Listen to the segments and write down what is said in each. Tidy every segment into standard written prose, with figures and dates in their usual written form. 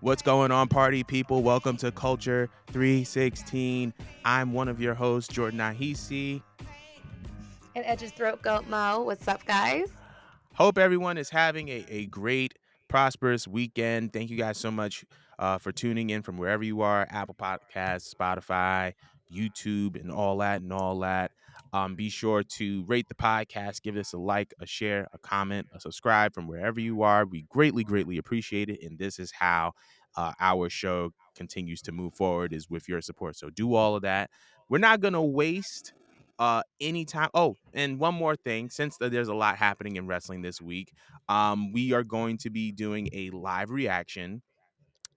What's going on, party people? Welcome to Culture 316. I'm one of your hosts, Jordan Ahisi. And Edge's throat goat Mo. What's up, guys? Hope everyone is having a great, prosperous weekend. Thank you guys so much for tuning in from wherever you are, Apple Podcasts, Spotify, YouTube, and all that. Be sure to rate the podcast, give us a like, a share, a comment, a subscribe from wherever you are. We greatly, greatly appreciate it. And this is how our show continues to move forward, is with your support. So do all of that. We're not going to waste anytime. Oh, and one more thing, since there's a lot happening in wrestling this week, we are going to be doing a live reaction,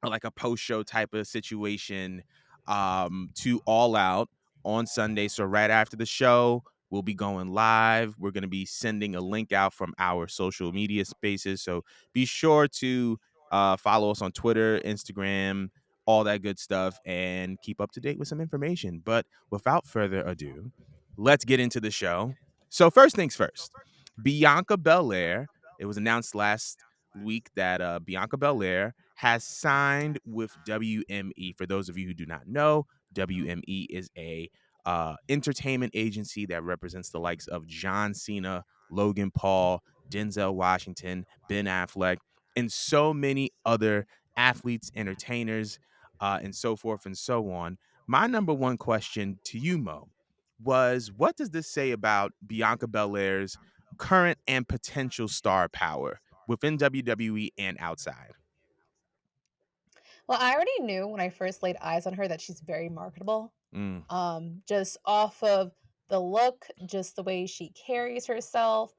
or like a post-show type of situation, to All Out on Sunday. So right after the show, we'll be going live. We're going to be sending a link out from our social media spaces, so be sure to follow us on Twitter, Instagram, all that good stuff, and keep up to date with some information. But without further ado, let's get into the show. So first things first, Bianca Belair. It was announced last week that Bianca Belair has signed with WME. For those of you who do not know, WME is a entertainment agency that represents the likes of John Cena, Logan Paul, Denzel Washington, Ben Affleck, and so many other athletes, entertainers, and so forth and so on. My number one question to you, Mo, was what does this say about Bianca Belair's current and potential star power within WWE and outside? Well, I already knew when I first laid eyes on her that she's very marketable. Mm, Just off of the look, just the way she carries herself.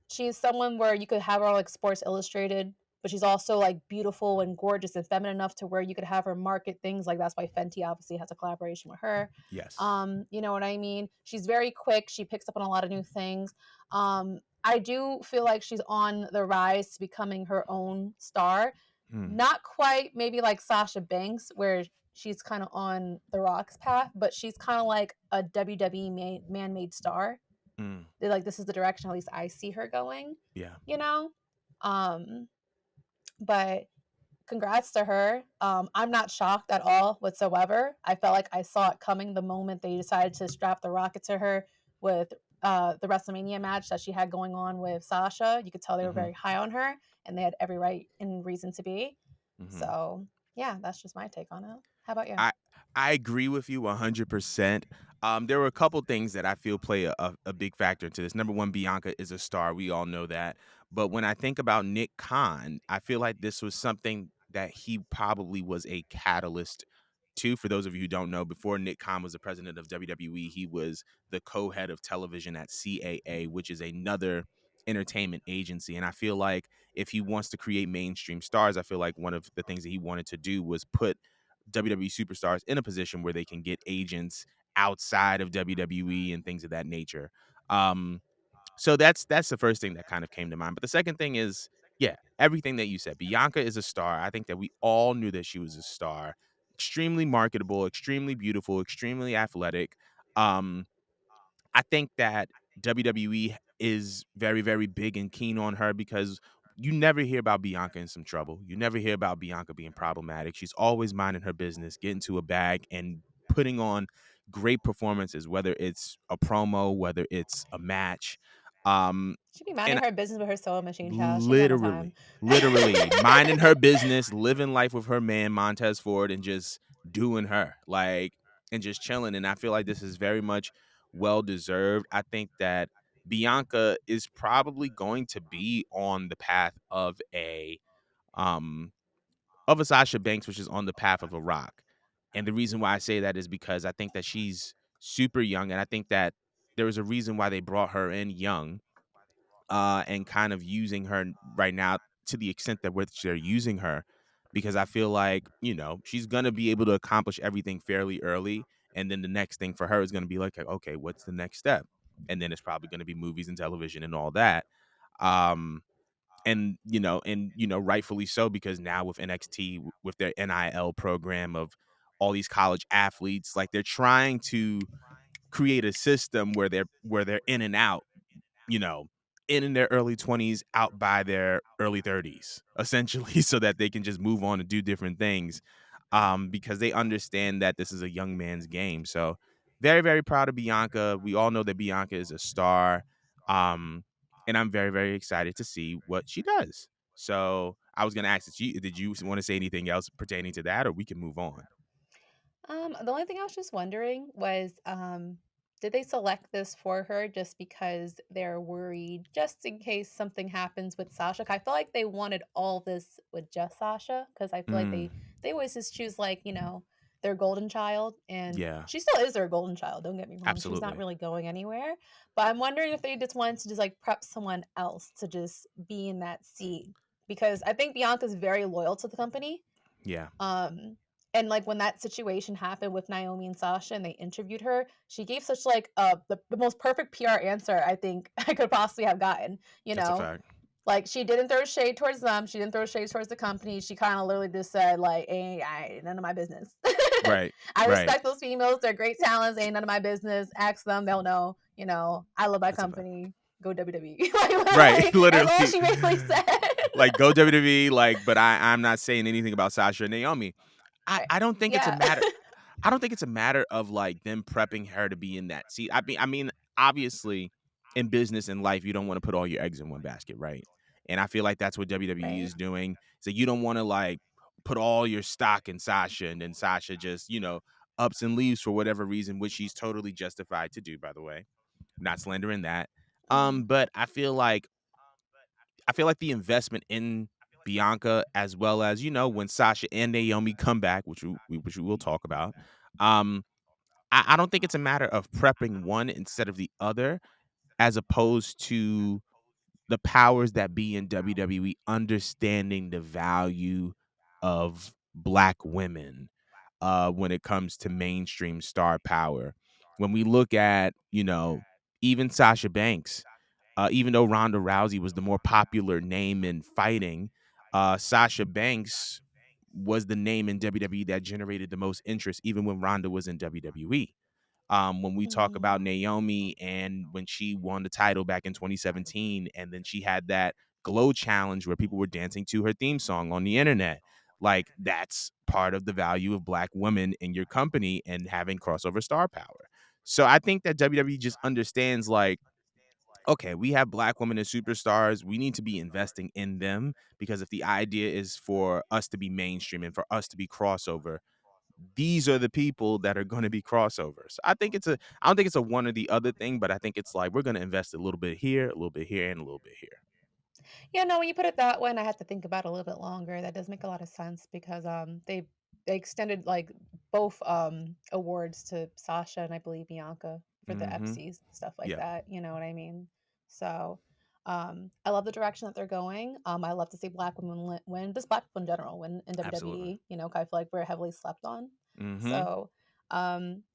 She's someone where you could have her on like Sports Illustrated, but she's also like beautiful and gorgeous and feminine enough to where you could have her market things. Like that's why Fenty obviously has a collaboration with her. yes. You know what I mean? She's very quick. She picks up on a lot of new things. I do feel like she's on the rise to becoming her own star. Mm, Not quite maybe like Sasha Banks, where she's kind of on the Rock's path, but she's kind of like a WWE man-made star. mm, They're like, this is the direction at least I see her going, yeah. you know? Um, but congrats to her. I'm not shocked at all whatsoever. I felt like I saw it coming the moment they decided to strap the rocket to her with the WrestleMania match that she had going on with Sasha. You could tell they were Hmm. very high on her, and they had every right and reason to be. Hmm. So yeah, that's just my take on it. How about you? I I agree with you 100%. There were a couple things that I feel play a big factor into this. Number one, Bianca is a star. We all know that. But when I think about Nick Khan, I feel like this was something that he probably was a catalyst to. For those of you who don't know, before Nick Khan was the president of WWE, he was the co-head of television at CAA, which is another entertainment agency. And I feel like if he wants to create mainstream stars, I feel like one of the things that he wanted to do was put WWE superstars in a position where they can get agents outside of WWE and things of that nature. Um, so that's the first thing that kind of came to mind. But the second thing is, yeah, everything that you said. Bianca is a star. I think that we all knew that she was a star. Extremely marketable, extremely beautiful, extremely athletic. Um, I think that WWE is very, very big and keen on her because you never hear about Bianca in some trouble. You never hear about Bianca being problematic. She's always minding her business, getting to a bag, and putting on great performances, whether it's a promo, whether it's a match. Um, She be minding and her business with her sewing machine, child. She ain't got no time. literally minding her business, living life with her man Montez Ford, and just doing her, like, and just chilling. And I feel like this is very much well deserved. I think that Bianca is probably going to be on the path um of a Sasha Banks, which is on the path of a Rock. And the reason why I say that is because I think that she's super young, and I think that there was a reason why they brought her in young, and kind of using her right now to the extent that which they're using her, because I feel like, she's gonna be able to accomplish everything fairly early, and then the next thing for her is gonna be like, okay, what's the next step? And then it's probably gonna be movies and television and all that. Um, rightfully so, because now with NXT, with their NIL program of all these college athletes, like they're trying to create a system where they're in and out, you know, in their early 20s out by their early 30s, essentially, so that they can just move on and do different things, because they understand that this is a young man's game. So very, very proud of Bianca. We all know that Bianca is a star, um, and I'm very, very excited to see what she does. So I was gonna ask, did you want to say anything else pertaining to that, or we can move on? The only thing I was just wondering was, did they select this for her just because they're worried, just in case something happens with Sasha? 'Cause I feel like they wanted all this with just Sasha, because I feel like Mm, they always just choose, like, their golden child, and yeah, she still is their golden child. Don't get me wrong; she's not absolutely. really going anywhere. But I'm wondering if they just wanted to just like prep someone else to just be in that seat, because I think Bianca's very loyal to the company. Yeah, um, and, like, when that situation happened with Naomi and Sasha and they interviewed her, she gave such, like, the most perfect PR answer I think I could possibly have gotten, you that's a know? fact. Like, she didn't throw shade towards them, she didn't throw shade towards the company, she kinda literally just said, like, ain't none of my business." Right, "I right. respect those females, they're great talents, ain't none of my business, ask them, they'll know, I love my That's a fact. company, go WWE." Like, Right, literally, that's all literally. she basically said. Like, go WWE, like, but I'm not saying anything about Sasha and Naomi. I Right. I don't think it's a Yeah. matter I don't think it's a matter of, like, them prepping her to be in that seat. I mean, obviously, in business and life, you don't wanna put all your eggs in one basket, right? And I feel like that's what WWE Right. is doing. So you don't wanna, like, put all your stock in Sasha, and then Sasha just, ups and leaves for whatever reason, which she's totally justified to do, by the way. Not slandering that. Mhm. But I feel like the investment in Bianca, as well as, when Sasha and Naomi come back, which we will talk about. um, I don't think it's a matter of prepping one instead of the other, as opposed to the powers that be in WWE understanding the value of black women, when it comes to mainstream star power. When we look at, even Sasha Banks, even though Ronda Rousey was the more popular name in fighting, Sasha Banks was the name in WWE that generated the most interest, even when Ronda was in WWE. When we talk Mhm. about Naomi and when she won the title back in 2017, and then she had that glow challenge where people were dancing to her theme song on the internet. Like, that's part of the value of black women in your company and having crossover star power. So I think that WWE just understands, like, okay, we have black women as superstars. We need to be investing in them, because if the idea is for us to be mainstream and for us to be crossover, these are the people that are going to be crossovers. I don't think it's a one or the other thing, but I think it's like we're going to invest a little bit here, a little bit here, and a little bit here. Yeah, no, when you put it that way, and I had to think about it a little bit longer, that does make a lot of sense because they extended like both awards to Sasha and I believe Bianca for the Mm-hmm. EPSIs, stuff like Yep. that. You know what I mean? So I love the direction that they're going. I love to see black women win, just black people in general win in Absolutely. WWE. 'Cause I feel like we're heavily slept on. Mm-hmm. So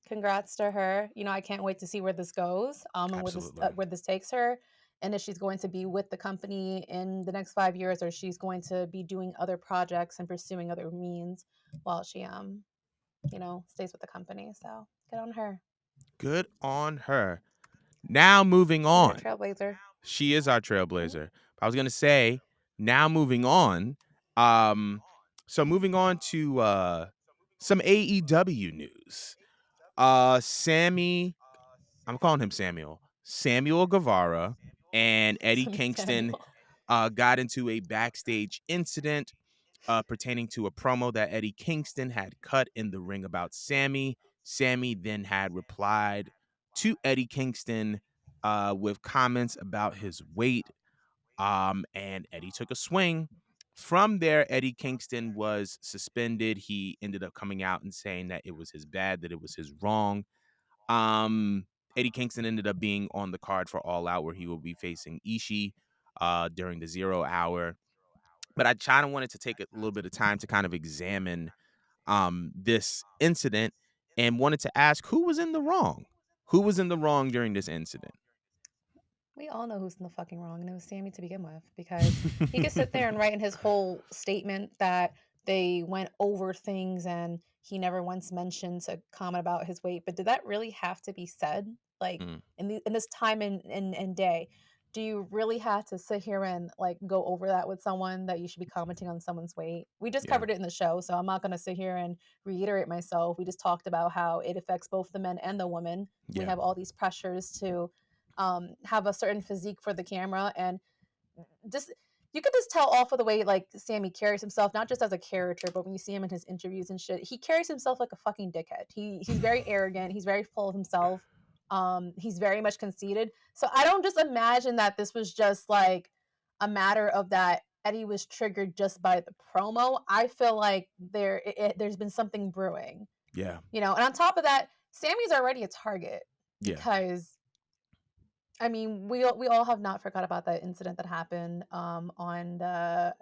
congrats to her. I can't wait to see where this goes, and Absolutely. where this takes her, and if she's going to be with the company in the next 5 years, or she's going to be doing other projects and pursuing other means while she stays with the company. So good on her. Good on her. Now moving She's our on. trailblazer. She is our Mhm. trailblazer. I was gonna say, now moving on. Um, so moving on to some AEW news. Sammy, I'm calling him Samuel. Samuel Guevara and Eddie Kingston Samuel. got into a backstage incident pertaining to a promo that Eddie Kingston had cut in the ring about Sammy. Sammy then had replied to Eddie Kingston with comments about his weight, and Eddie took a swing. From there, Eddie Kingston was suspended. He ended up coming out and saying that it was his bad, that it was his wrong. Um, Eddie Kingston ended up being on the card for All Out, where he will be facing Ishii during the 0 hour. But I kind of wanted to take a little bit of time to kind of examine this incident, and wanted to ask, who was in the wrong? Who was in the wrong during this incident? We all know who's in the fucking wrong, and it was Sammy to begin with, because he could sit there and write in his whole statement that they went over things and he never once mentioned to comment about his weight. But did that really have to be said? Like Mm, in this time and day, do you really have to sit here and like go over that with someone that you should be commenting on someone's weight? We just Yeah. covered it in the show, so I'm not going to sit here and reiterate myself. We just talked about how it affects both the men and the women. We Yeah. have all these pressures to have a certain physique for the camera, and just you could just tell off of the way like Sammy carries himself, not just as a character, but when you see him in his interviews and shit, he carries himself like a fucking dickhead. He's very arrogant. He's very full of himself. He's very much conceited. So I don't just imagine that this was just like a matter of that Eddie was triggered just by the promo. I feel like there's been something brewing, Yeah. you know. And on top of that, Sammy's already a target Yeah. because I mean, we all have not forgot about that incident that happened on the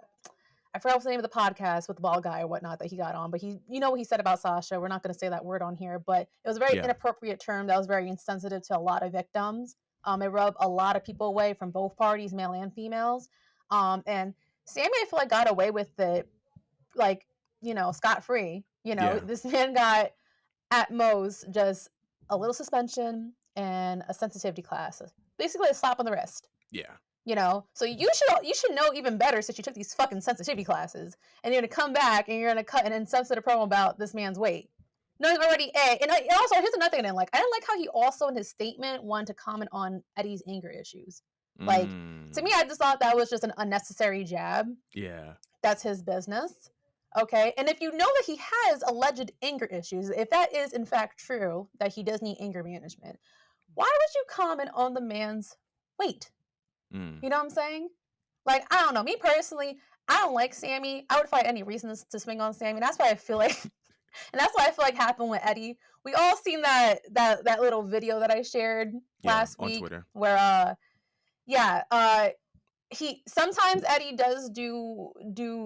I forgot what's the name of the podcast with the bald guy or whatnot that he got on, but he you know what he said about Sasha. We're not going to say that word on here, but it was a very Yeah. inappropriate term that was very insensitive to a lot of victims. It rubbed a lot of people away from both parties, male and females. And Sammy, I feel like got away with it, like scot free. Yeah. This man got at most just a little suspension and a sensitivity class, basically a slap on the wrist. Yeah. So you should know even better since you took these fucking sensitivity classes, and you're gonna come back and you're gonna cut an insensitive promo about this man's weight. Knowing already and also here's another thing I didn't like. I didn't like how he also in his statement wanted to comment on Eddie's anger issues. Like, to me, Mm. I just thought that was just an unnecessary jab. Yeah. That's his business. Okay. And if you know that he has alleged anger issues, if that is in fact true, that he does need anger management, why would you comment on the man's weight? Mm. You know what I'm saying? Like, I don't know. Me personally, I don't like Sammy. I would find any reasons to swing on Sammy. That's why I feel like, and that's why I feel like happened with Eddie. We all seen that little video that I shared Yeah. last On week Twitter. where yeah, he sometimes Eddie does do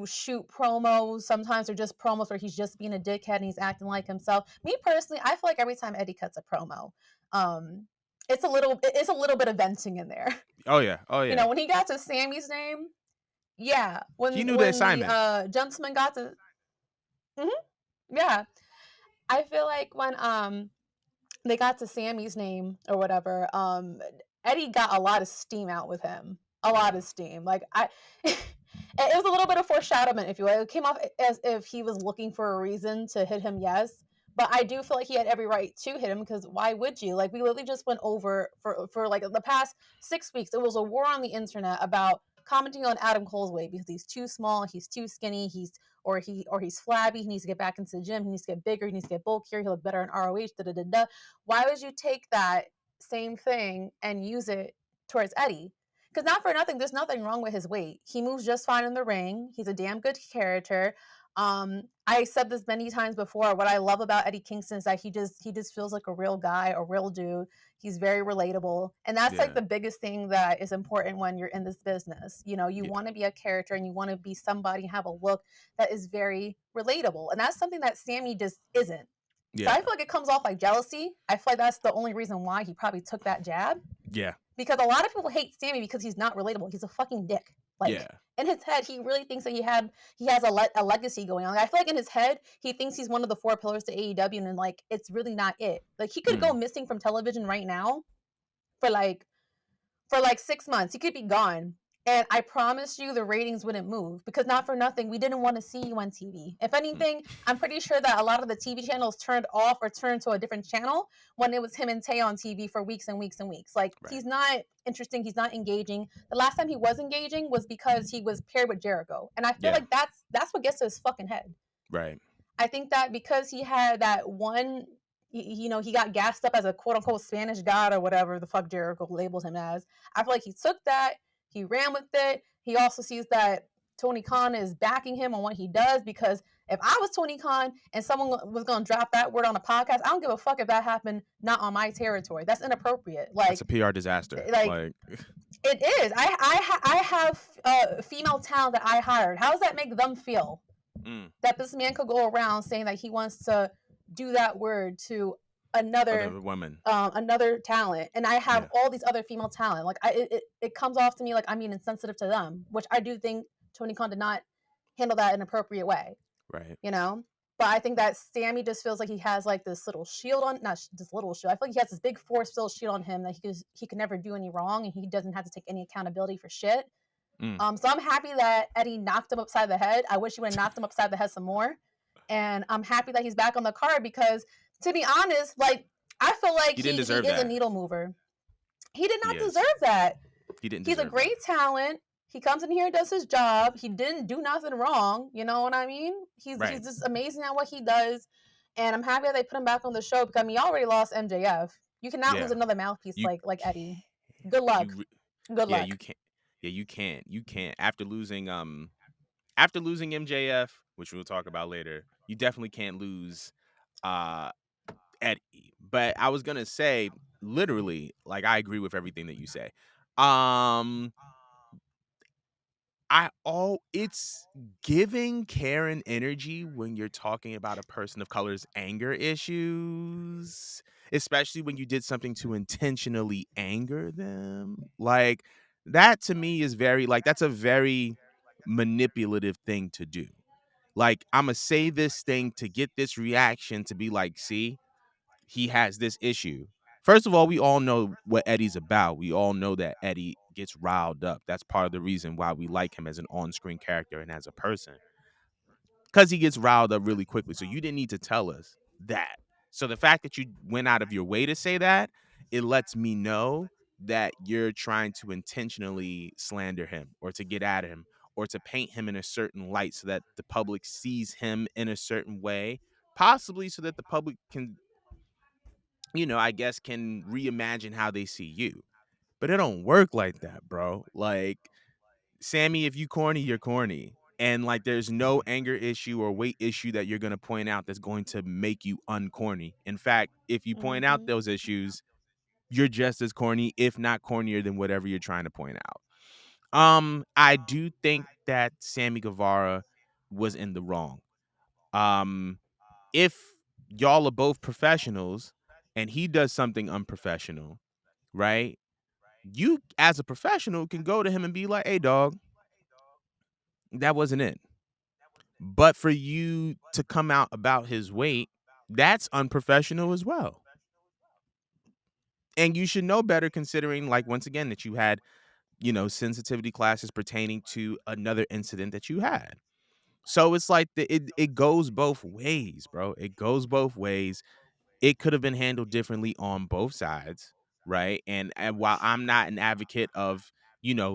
shoot promos. Sometimes they're just promos where he's just being a dickhead and he's acting like himself. Me personally, I feel like every time Eddie cuts a promo, um, it's a little bit of venting in there. Oh yeah. Oh yeah. When he got to Sammy's name, yeah, He when knew the when the assignment. gentleman got to, mhm, yeah, I feel like when they got to Sammy's name or whatever, Eddie got a lot of steam out with him. A lot Yeah. of steam. Like it was a little bit of foreshadowing, if you will. It came off as if he was looking for a reason to hit him, yes. But I do feel like he had every right to hit him because why would you? Like we literally just went over for like the past 6 weeks. It was a war on the internet about commenting on Adam Cole's weight because he's too small, he's too skinny, he's flabby. He needs to get back into the gym. He needs to get bigger. He needs to get bulkier. He'll look better in ROH. Da da da da. Why would you take that same thing and use it towards Eddie? Because not for nothing, there's nothing wrong with his weight. He moves just fine in the ring. He's a damn good character. I said this many times before. What I love about Eddie Kingston is that he just feels like a real guy, a real dude. He's very relatable, and that's like Yeah. the biggest thing that is important when you're in this business. You Yeah. want to be a character and you want to be somebody, have a look that is very relatable, and that's something that Sammy just isn't. So I Yeah. feel like it comes off like jealousy. I feel like that's the only reason why he probably took that jab, Yeah. because a lot of people hate Sammy because he's not relatable. He's a fucking dick. Like Yeah. in his head, he really thinks that he has a legacy going on. Like, I feel like in his head, he thinks he's one of the four pillars to AEW, and then, like it's really not it. Like he could go Mm. missing from television right now for like 6 months. He could be gone. And I promise you the ratings wouldn't move because not for nothing, we didn't want to see you on TV. If Mm. anything, I'm pretty sure that a lot of the TV channels turned off or turned to a different channel when it was him and Tay on TV for weeks and weeks and weeks. Like Right. he's not interesting, he's not engaging. The last time he was engaging was because he was paired with Jericho. And I feel Yeah. like that's what gets to his fucking head. Right. I think that because he had that one, he got gassed up as a quote unquote Spanish god or whatever the fuck Jericho labeled him as. I feel like he took that, he ran with it. He also sees that Tony Khan is backing him on what he does because if I was Tony Khan and someone was going to drop that word on a podcast, I don't give a fuck if that happened not on my territory. That's inappropriate. That's a PR disaster. Like Like. it is. I have female talent that I hired. How does that make them feel? Mm. That this man could go around saying that he wants to do that word to another Another woman. another talent, and I have Yeah. all these other female talent. Like it comes off to me like I'm being insensitive to them, which I do think Tony Khan did not handle that in an appropriate way. Right. You know. But I think that Sammy just feels like he has like this little shield on, not this little shield. I feel like he has this big force field shield on him that he could never do any wrong, and he doesn't have to take any accountability for shit. Mm. So I'm happy that Eddie knocked him upside the head. I wish he would have knocked him upside the head some more. And I'm happy that he's back on the card because, to be honest, like I feel like He didn't he deserve is a that. needle mover. He did not Yes, deserve that. he didn't He's a deserve that. great talent. He comes in here and does his job. He didn't do nothing wrong. You know what I mean? He's Right. just amazing at what he does. And I'm happy that they put him back on the show because I mean, you already lost MJF. You cannot lose Yeah. another mouthpiece You like Eddie. can't. Good luck. You re- Good yeah, luck. you can't. Yeah, you can't. You can't. After losing MJF, which we'll talk about later, you definitely can't lose uh Eddie. But I was gonna say, literally, like I agree with everything that you say. Um it's giving Karen energy when you're talking about a person of color's anger issues, especially when you did something to intentionally anger them. Like that to me is very like that's a very manipulative thing to do. Like I'm gonna say this thing to get this reaction to be like, see, he has this issue. First of all, we all know what Eddie's about. We all know that Eddie gets riled up. That's part of the reason why we like him as an on-screen character and as a person. Because he gets riled up really quickly. So you didn't need to tell us that. So the fact that you went out of your way to say that, it lets me know that you're trying to intentionally slander him or to get at him or to paint him in a certain light so that the public sees him in a certain way, possibly so that the public can, I guess can reimagine how they see you. But it don't work like that, bro. Like, Sammy, if you corny, you're corny. And like there's no anger issue or weight issue that you're gonna point out that's going to make you uncorny. In fact, if you point out Hmm. those issues, you're just as corny, if not cornier than whatever you're trying to point out. I do think that Sammy Guevara was in the wrong. Um, if y'all are both professionals and he does something unprofessional, right? You as a professional can go to him and be like, "Hey dog, that wasn't it." But for you to come out about his weight, that's unprofessional as well. And you should know better considering like once again that you had, sensitivity classes pertaining to another incident that you had. So it's like it goes both ways, bro. It goes both ways. It could have been handled differently on both sides, right? And while I'm not an advocate of,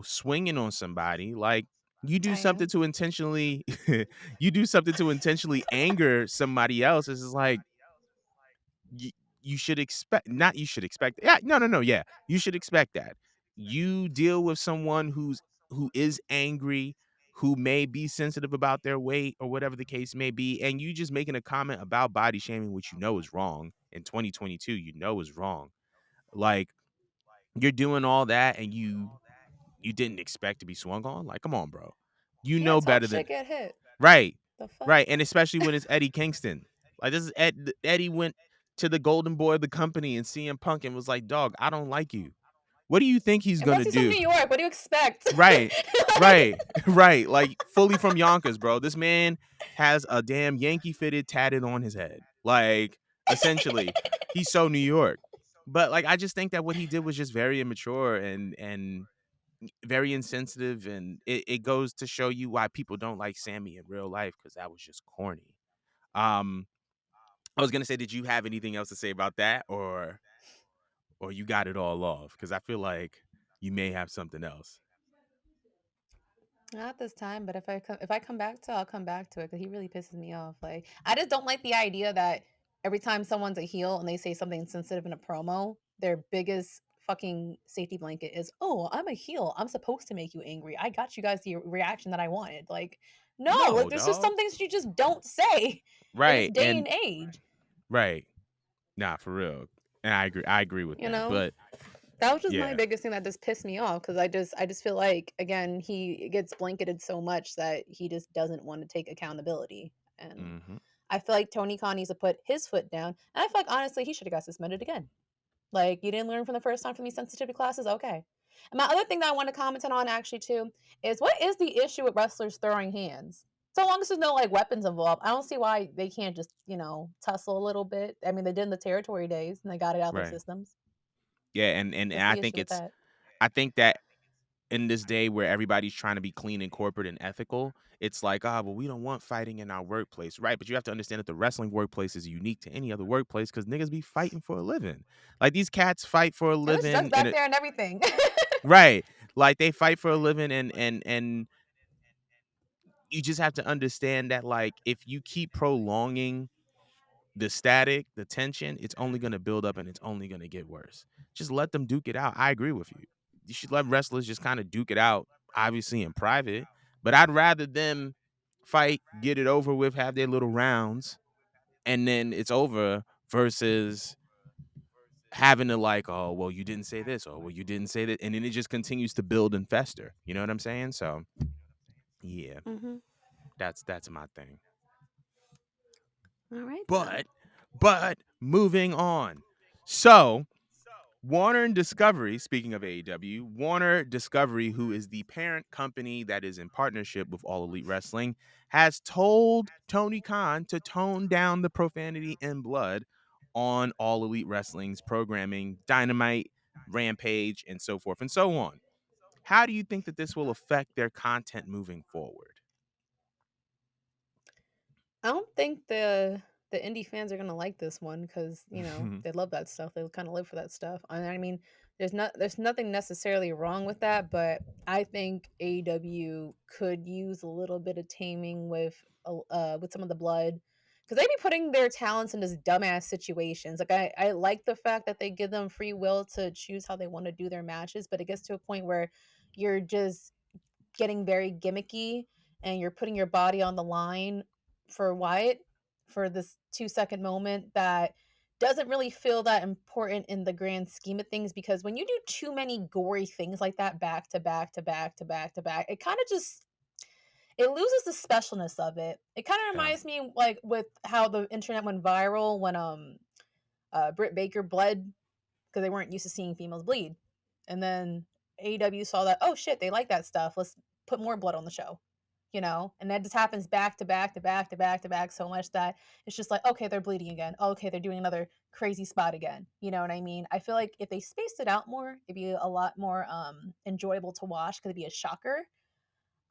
swinging on somebody, like you do I something am. to intentionally you do something to intentionally anger somebody else, it's just like you, you should expect not you should expect yeah, no, yeah. You should expect that. You deal with someone who is angry, who may be sensitive about their weight or whatever the case may be, and you just making a comment about body shaming, which you know is wrong in 2022, you know is wrong. Like you're doing all that and you didn't expect to be swung on. Like, come on, bro. You Yeah, know talk better than shit, get hit. right. The fuck? Right, and especially when it's Eddie Kingston. Like this is Eddie went to the golden boy of the company and CM Punk and was like, "Dog, I don't like you. What do you think he's And plus, gonna he's from do?" New York. What do you expect? Right, Like, right, right. Like fully from Yonkers, bro. This man has a damn Yankee fitted tatted on his head. Like essentially, he's so New York. But like, I just think that what he did was just very immature and very insensitive, and it goes to show you why people don't like Sammy in real life because that was just corny. Um, I was gonna say, did you have anything else to say about that, or you got it all off? Because I feel like you may have something else. not this time, but if I come back to it, I'll come back to it because he really pisses me off. Like I just don't like the idea that every time someone's a heel and they say something insensitive in a promo, their biggest fucking safety blanket is, "Oh, I'm a heel. I'm supposed to make you angry. I got you guys the reaction that I wanted." Like, no, like No, there's just dog. some things you just don't say in this Right, day and and age. right. Nah, for real. And I agree. I agree with You that. know? But That was just my yeah. biggest thing that just pissed me off because I just feel like again he gets blanketed so much that he just doesn't want to take accountability, and Hmm. I feel like Tony Khan needs to put his foot down, and I feel like honestly he should have got suspended again. Like you didn't learn from the first time from these sensitivity classes, okay? And my other thing that I want to comment on actually too is what is the issue with wrestlers throwing hands? So long as there's no like weapons involved, I don't see why they can't just, tussle a little bit. I mean, they did in the territory days and they got it out their Right. systems. Yeah, and What's I the think issue with it's that? I think that in this day where everybody's trying to be clean and corporate and ethical, it's like, ah, well, we don't want fighting in our workplace, right? But you have to understand that the wrestling workplace is unique to any other workplace because niggas be fighting for a living. Like these cats fight for a And there's drugs living, and back there and everything. right, like they fight for a living, and you just have to understand that like if you keep prolonging the static, the tension, it's only gonna build up and it's only gonna get worse. Just let them duke it out. I agree with you. You should let wrestlers just kind of duke it out, obviously in private. But I'd rather them fight, get it over with, have their little rounds, and then it's over versus having to like, oh, well, you didn't say this, or well, you didn't say that, and then it just continues to build and fester. You know what I'm saying? So yeah, Mhm. that's my thing. All right then. But moving on. So Warner and Discovery, speaking of AEW, Warner Discovery, who is the parent company that is in partnership with All Elite Wrestling, has told Tony Khan to tone down the profanity and blood on All Elite Wrestling's programming, Dynamite, Rampage, and so forth and so on. How do you think that this will affect their content moving forward? I don't think the indie fans are gonna like this one because they love that stuff. They kind of live for that stuff. I mean, there's nothing necessarily wrong with that, but I think AEW could use a little bit of taming with some of the blood because they be putting their talents in this dumbass situations. Like I like the fact that they give them free will to choose how they want to do their matches, but it gets to a point where you're just getting very gimmicky and you're putting your body on the line for Wyatt for this 2-second moment that doesn't really feel that important in the grand scheme of things because when you do too many gory things like that back to back to back to back to back, it kind of just it loses the specialness of it. It kind of Yeah, reminds me like with how the internet went viral when Britt Baker bled because they weren't used to seeing females bleed. And then AEW saw that, oh shit, they like that stuff. Let's put more blood on the show. And that just happens back to back to back to back to back so much that it's just like, okay, they're bleeding again. Oh, okay, they're doing another crazy spot again. You know what I mean? I feel like if they spaced it out more, it'd be a lot more enjoyable to watch because it'd be a shocker.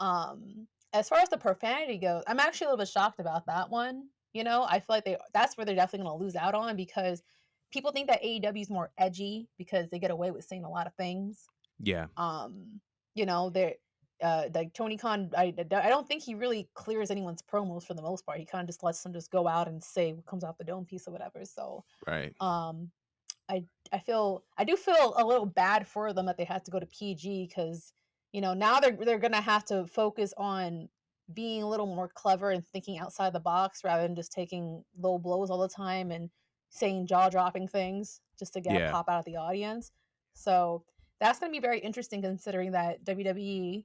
As far as the profanity goes, I'm actually a little bit shocked about that one. I feel like that's where they're definitely going to lose out on because people think that AEW is more edgy because they get away with saying a lot of things. yeah, They're like Tony Khan. I don't think he really clears anyone's promos for the most part. He kind of just lets them just go out and say what comes off the dome piece or whatever. So, right. um, I do feel a little bad for them that they had to go to PG because now they're gonna have to focus on being a little more clever and thinking outside the box rather than just taking low blows all the time and saying jaw dropping things just to get a Yeah, pop out of the audience. So that's gonna be very interesting considering that WWE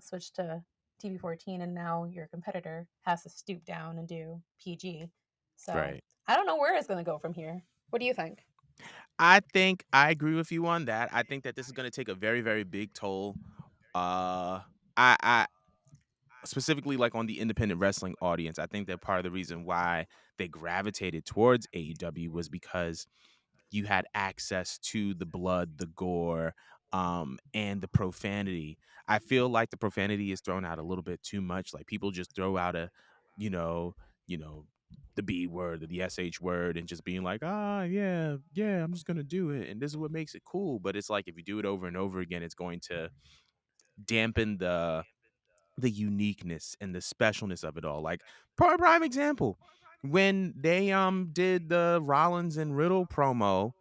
switched to TV 14 and now your competitor has to stoop down and do PG. So right. I don't know where it's gonna go from here. What do you think? I think I agree with you on that. I think that this is going to take a very, very big toll. I specifically like on the independent wrestling audience. I think that part of the reason why they gravitated towards AEW was because you had access to the blood, the gore, and the profanity. I feel like the profanity is thrown out a little bit too much. Like people just throw out you know, you know, the B word or the SH word and just being like, ah, yeah, yeah, I'm just gonna do it. And this is what makes it cool. But it's like if you do it over and over again, it's going to dampen the uniqueness and the specialness of it all. Like prime example, when they did the Rollins and Riddle promo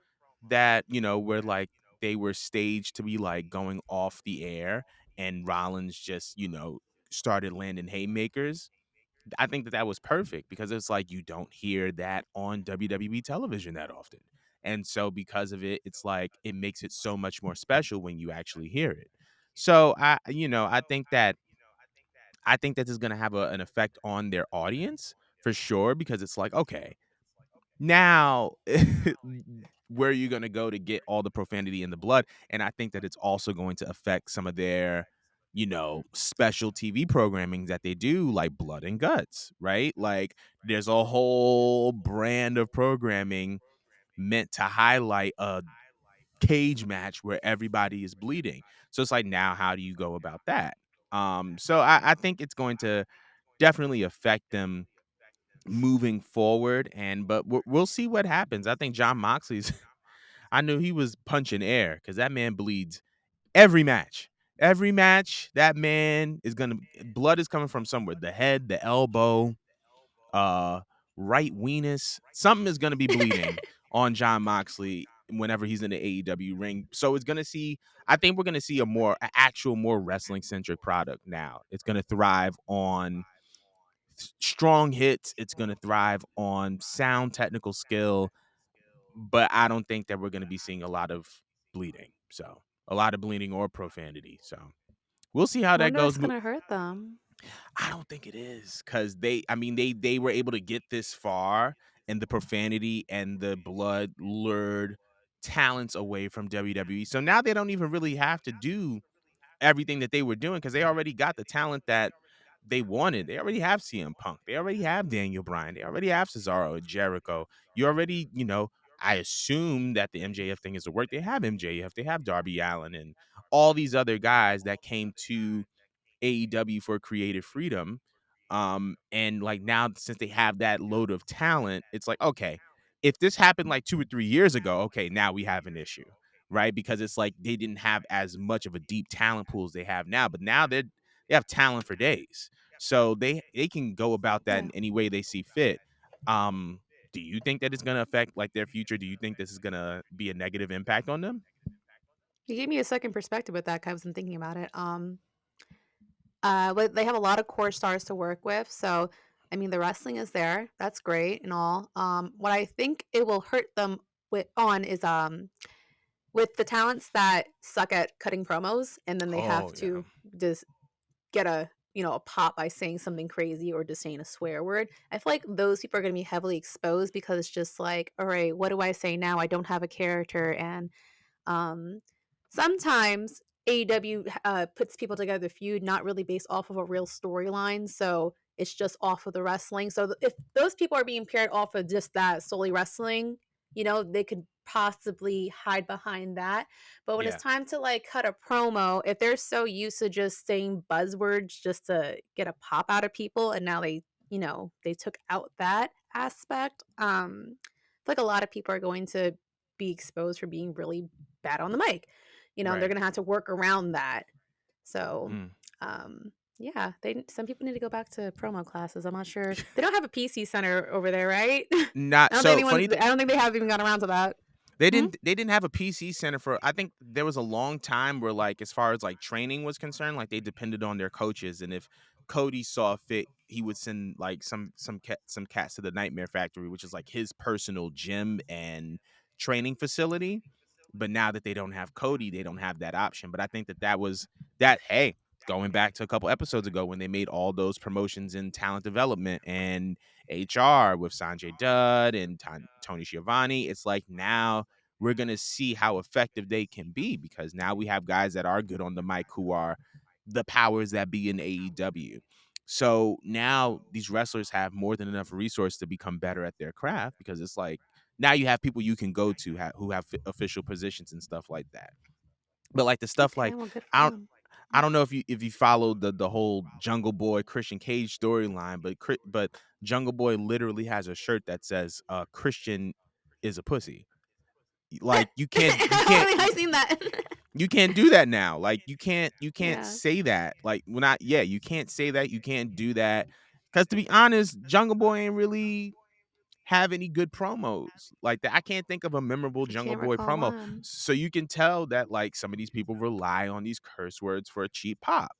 that, where like they were staged to be like going off the air and Rollins just, started landing haymakers. I think that that was perfect because it's like you don't hear that on WWE television that often. And so because of it, it's like it makes it so much more special when you actually hear it. So I think that is going to have an effect on their audience for sure because it's like, okay, now where are you going to go to get all the profanity and the blood? And I think that it's also going to affect some of their special TV programming that they do, like Blood and Guts, right? Like, there's a whole brand of programming meant to highlight a cage match where everybody is bleeding. So it's like, now how do you go about that? So I think it's going to definitely affect them moving forward, and but we'll see what happens. I think John Moxley's I knew he was punching air because that man bleeds every match. Every match, that man is gonna blood is coming from somewhere. The head, the elbow, uh, right weenus. Something is gonna be bleeding on John Moxley whenever he's in the AEW ring. So it's gonna see. I think we're gonna see a actual more wrestling centric product now. It's gonna thrive on strong hits. It's gonna thrive on sound, technical skill, but I don't think that we're gonna be seeing a lot of bleeding. So a lot of bleeding or profanity. So we'll see how that Wonder if goes. it's gonna hurt them. I don't think it is because I mean, they were able to get this far, and the profanity and the blood lured talents away from WWE. So now they don't even really have to do everything that they were doing because they already got the talent that they wanted. They already have CM Punk. They already have Daniel Bryan. They already have Cesaro and Jericho. You already, I assume that the MJF thing is the work. They have MJF. They have Darby Allin and all these other guys that came to AEW for creative freedom. And like now, since they have that load of talent, it's like, okay, if this happened like 2 or 3 years ago, okay, now we have an issue, right? Because it's like they didn't have as much of a deep talent pool as they have now, but now they have talent for days. So they can go about that Yeah. in any way they see fit. Um, do you think that it's gonna affect like their future? Do you think this is gonna be a negative impact on them? You gave me a second perspective with that 'cause I wasn't thinking about it. But they have a lot of core stars to work with, so, I mean, the wrestling is there, that's great and all. What I think it will hurt them is, with the talents that suck at cutting promos, and then they have Oh yeah, to just get a pop by saying something crazy or just saying a swear word. I feel like those people are gonna be heavily exposed because it's just like, "Alright, what do I say now? I don't have a character," and um, sometimes AEW puts people together feud not really based off of a real storyline, so it's just off of the wrestling. So if those people are being paired off of just that solely wrestling, they could possibly hide behind that. But when it's yeah, time to like cut a promo, if they're so used to just saying buzzwords just to get a pop out of people, and now they took out that aspect, I feel like a lot of people are going to be exposed for being really bad on the mic. They're right. gonna have to work around that. So, Mm. yeah, some people need to go back to promo classes. I'm not sure they don't have a PC center over there, right? Not so funny. I don't think they have even got around to that. They Hmm? didn't have a PC center for I think there was a long time where, like, as far as, like, training was concerned, like, they depended on their coaches, and if Cody saw fit, he would send, like, some cats to the Nightmare Factory, which is, like, his personal gym and training facility, but now that they don't have Cody, they don't have that option, but I think that was that hey, going back to a couple episodes ago when they made all those promotions in talent development and HR with Sanjay Dutt and Tony Schiavone, it's like now we're going to see how effective they can be because now we have guys that are good on the mic who are the powers that be in AEW. So now these wrestlers have more than enough resource to become better at their craft because it's like now you have people you can go to who have official positions and stuff like that. But like the stuff Okay, like well, good for I don't them. I don't know if you followed the whole Jungle Boy Christian Cage storyline, but Jungle Boy literally has a shirt that says Christian is a pussy. Like I seen that. you can't do that now. Like you can't Yeah, say that. Like when I yeah, you can't say that. You can't do that. Cause to be honest, Jungle Boy ain't really have any good promos like that. I can't think of a memorable I Jungle can't Boy recall promo. one. So you can tell that like some of these people rely on these curse words for a cheap pop.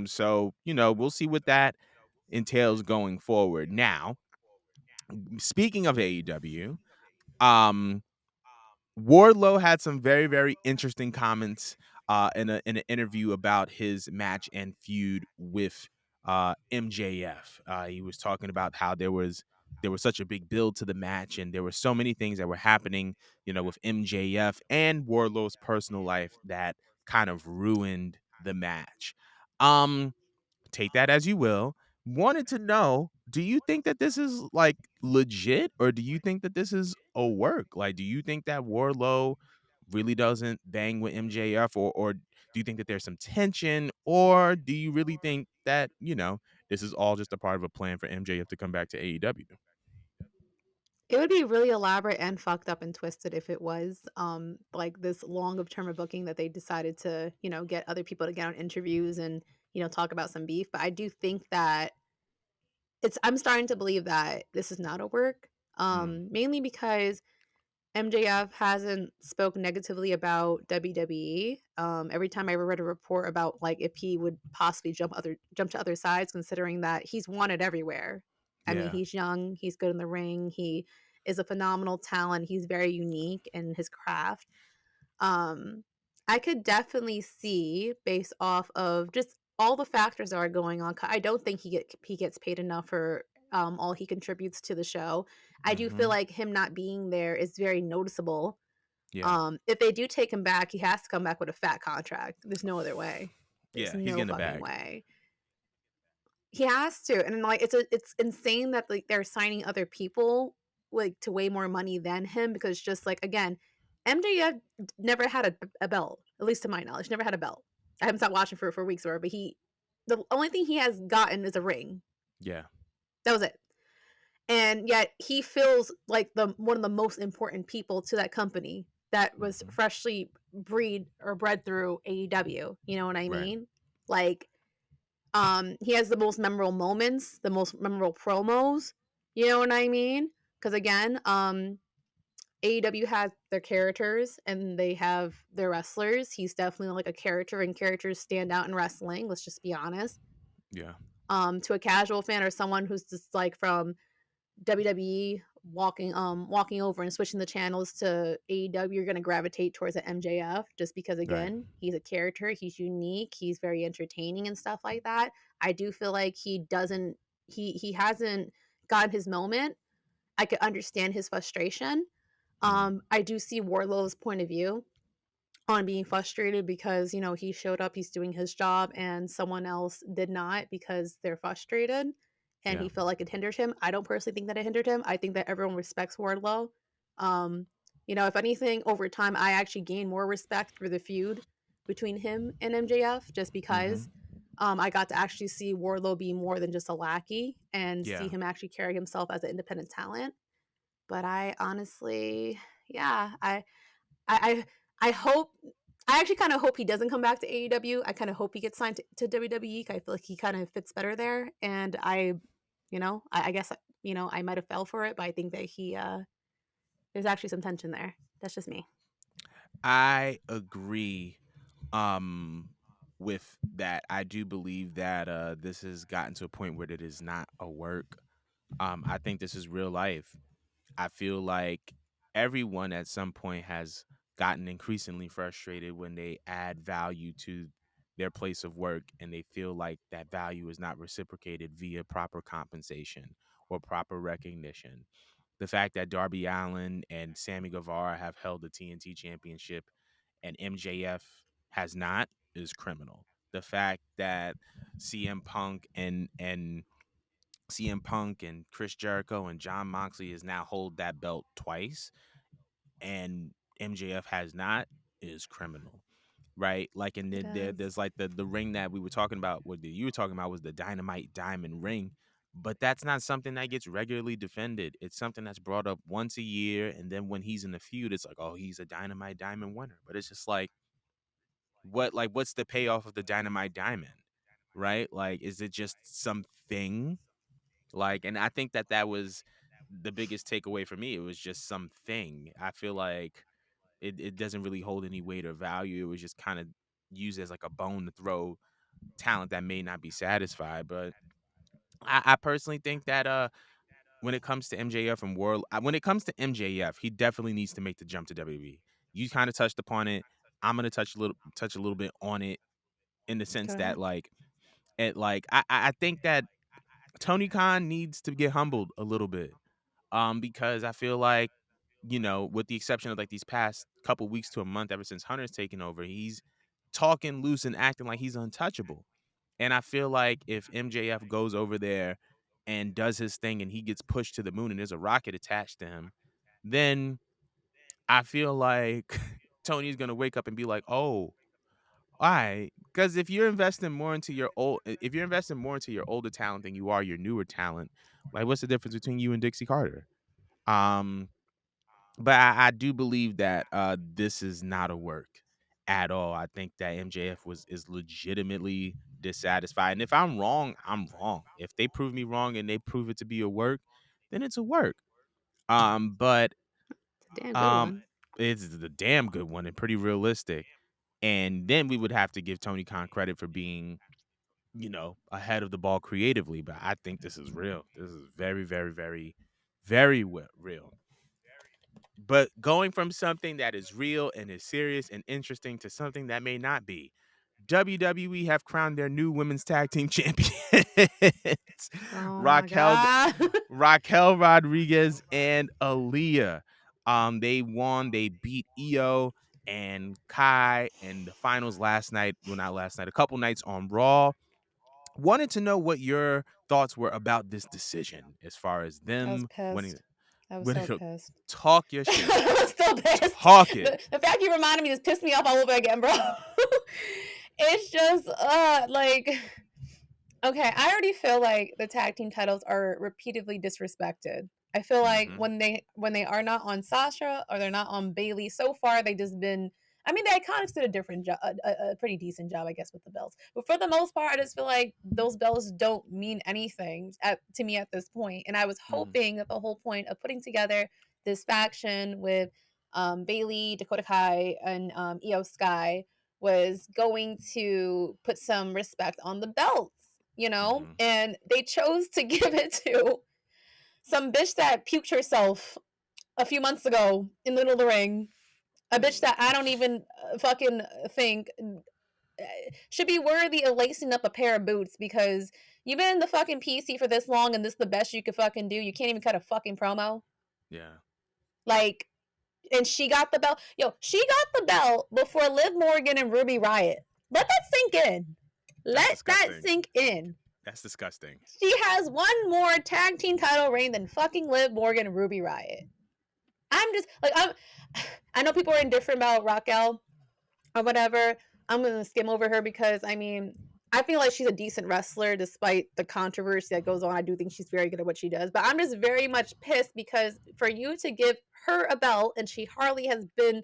So we'll see what that entails going forward. Now, speaking of AEW, um, Wardlow had some very, very interesting comments in an interview about his match and feud with MJF. He was talking about how there was such a big build to the match, and there were so many things that were happening, with MJF and Wardlow's personal life that kind of ruined the match. Um, Take that as you will. Wanted to know, do you think that this is like legit or do you think that this is a work? Like, do you think that Warlow really doesn't bang with MJF or do you think that there's some tension or do you really think that, this is all just a part of a plan for MJF to come back to AEW? It would be really elaborate and fucked up and twisted if it was, like, this long of term of booking that they decided to, get other people to get on interviews and, talk about some beef, but I do think that I'm starting to believe that this is not a work, Mm, mainly because MJF hasn't spoke negatively about WWE. Every time I ever read a report about like if he would possibly jump to other sides, considering that he's wanted everywhere. I mean, yeah. he's young, he's good in the ring, he is a phenomenal talent, he's very unique in his craft. Um, I could definitely see based off of just all the factors that are going on. I don't think he gets paid enough for all he contributes to the show. I do feel Mhm. like him not being there is very noticeable. Yeah. If they do take him back, he has to come back with a fat contract. There's no other way. There's Yeah, he's no getting a fucking bag. way. He has to, and, like, it's insane that, like, they're signing other people, like, to way more money than him because just, like, again, MJF never had a belt, at least to my knowledge, never had a belt. I haven't stopped watching for weeks or whatever, but the only thing he has gotten is a ring. Yeah. That was it. And yet he feels like the one of the most important people to that company that was Mhm. freshly bred through AEW, you know what I Right. mean? Like, he has the most memorable moments, the most memorable promos, you know what I mean? Because again, AEW has their characters and they have their wrestlers. He's definitely like a character, and characters stand out in wrestling. Let's just be honest. Yeah. To a casual fan or someone who's just like from WWE walking over and switching the channels to AEW, you're gonna gravitate towards the MJF just because Right. again, he's a character, he's unique, he's very entertaining and stuff like that. I do feel like he hasn't gotten his moment. I could understand his frustration. Mm. I do see Warlow's point of view on being frustrated because, he showed up, he's doing his job, and someone else did not because they're frustrated and Yeah. he felt like it hindered him. I don't personally think that it hindered him. I think that everyone respects Wardlow. Um, if anything, over time, I actually gained more respect for the feud between him and MJF just because Mhm. I got to actually see Wardlow be more than just a lackey and see Yeah. him actually carry himself as an independent talent. But I honestly, yeah, I I hope I actually kinda hope he doesn't come back to AEW. I kinda hope he gets signed to WWE. I feel like he kinda fits better there, and I guess, I might have fell for it, but I think that there's actually some tension there. That's just me. I agree um with that. I do believe that this has gotten to a point where it is not a work. I think this is real life. I feel like everyone at some point has gotten increasingly frustrated when they add value to their place of work and they feel like that value is not reciprocated via proper compensation or proper recognition. The fact that Darby Allin and Sammy Guevara have held the TNT championship and MJF has not is criminal. The fact that CM Punk and CM Punk and Chris Jericho and John Moxley has now hold that belt twice and MJF has not is criminal. Right? Like and It then is. there's like the ring that we were talking about, what you were talking about was the Dynamite Diamond ring. But that's not something that gets regularly defended. It's something that's brought up once a year, and then when he's in the feud, it's like, oh, he's a Dynamite Diamond winner. But it's just what's the payoff of the Dynamite Diamond? Right? Like, is it just something? Like, and I think that that was the biggest takeaway for me. It was just something. I feel like it doesn't really hold any weight or value. It was just kind of used as like a bone to throw talent that may not be satisfied. But I personally think that when it comes to MJF and World, when it comes to MJF, he definitely needs to make the jump to WWE. You kind of touched upon it. I'm gonna touch a little bit on it in the Go sense that ahead. I think that Tony Khan needs to get humbled a little bit. Because I feel like, with the exception of like these past couple weeks to a month ever since Hunter's taken over, he's talking loose and acting like he's untouchable. And I feel like if MJF goes over there and does his thing and he gets pushed to the moon and there's a rocket attached to him, then I feel like Tony's gonna wake up and be like, "Oh, alright." Because if you're investing more into your older talent than you are your newer talent, like what's the difference between you and Dixie Carter? Um, but I do believe that this is not a work at all. I think that MJF is legitimately dissatisfied. And if I'm wrong, I'm wrong. If they prove me wrong and they prove it to be a work, then it's a work. But It's a damn good um, one. it's the damn good one and pretty realistic. And then we would have to give Tony Khan credit for being, ahead of the ball creatively. But I think this is real. This is very, very, very, very real. But going from something that is real and is serious and interesting to something that may not be, WWE have crowned their new women's tag team champions. Oh my Raquel god. Raquel Rodriguez and Aaliyah. They won. They beat Io and Kai in the finals last night. Well, not last night. A couple nights on Raw. Wanted to know what your thoughts were about this decision, as far as I was them winning. pissed. I was Winning, so pissed. talk your shit. I was so pissed. Talk it. The fact you reminded me just pissed me off all over again, bro. It's just like okay, I already feel like the tag team titles are repeatedly disrespected. I feel like Mm-hmm. when they are not on Sasha or they're not on Bailey, so far they just been. I mean, the Iconics did a different job, a pretty decent job, I guess, with the belts. But for the most part, I just feel like those belts don't mean anything to me at this point. And I was Mm-hmm. hoping that the whole point of putting together this faction with Bailey, Dakota Kai, and Io Sky was going to put some respect on the belts, Mm-hmm. and they chose to give it to some bitch that puked herself a few months ago in the middle of the ring. A bitch that I don't even fucking think should be worthy of lacing up a pair of boots because you've been in the fucking PC for this long and this is the best you could fucking do. You can't even cut a fucking promo. Yeah, Like, and she got the belt. Yo, she got the belt before Liv Morgan and Ruby Riot. Let that sink in. that's Let that disgusting. sink in. That's disgusting. She has one more tag team title reign than fucking Liv Morgan and Ruby Riot. I'm just like I know people are indifferent about Raquel or whatever. I'm gonna skim over her because I mean I feel like she's a decent wrestler despite the controversy that goes on. I do think she's very good at what she does, but I'm just very much pissed because for you to give her a belt and she hardly has been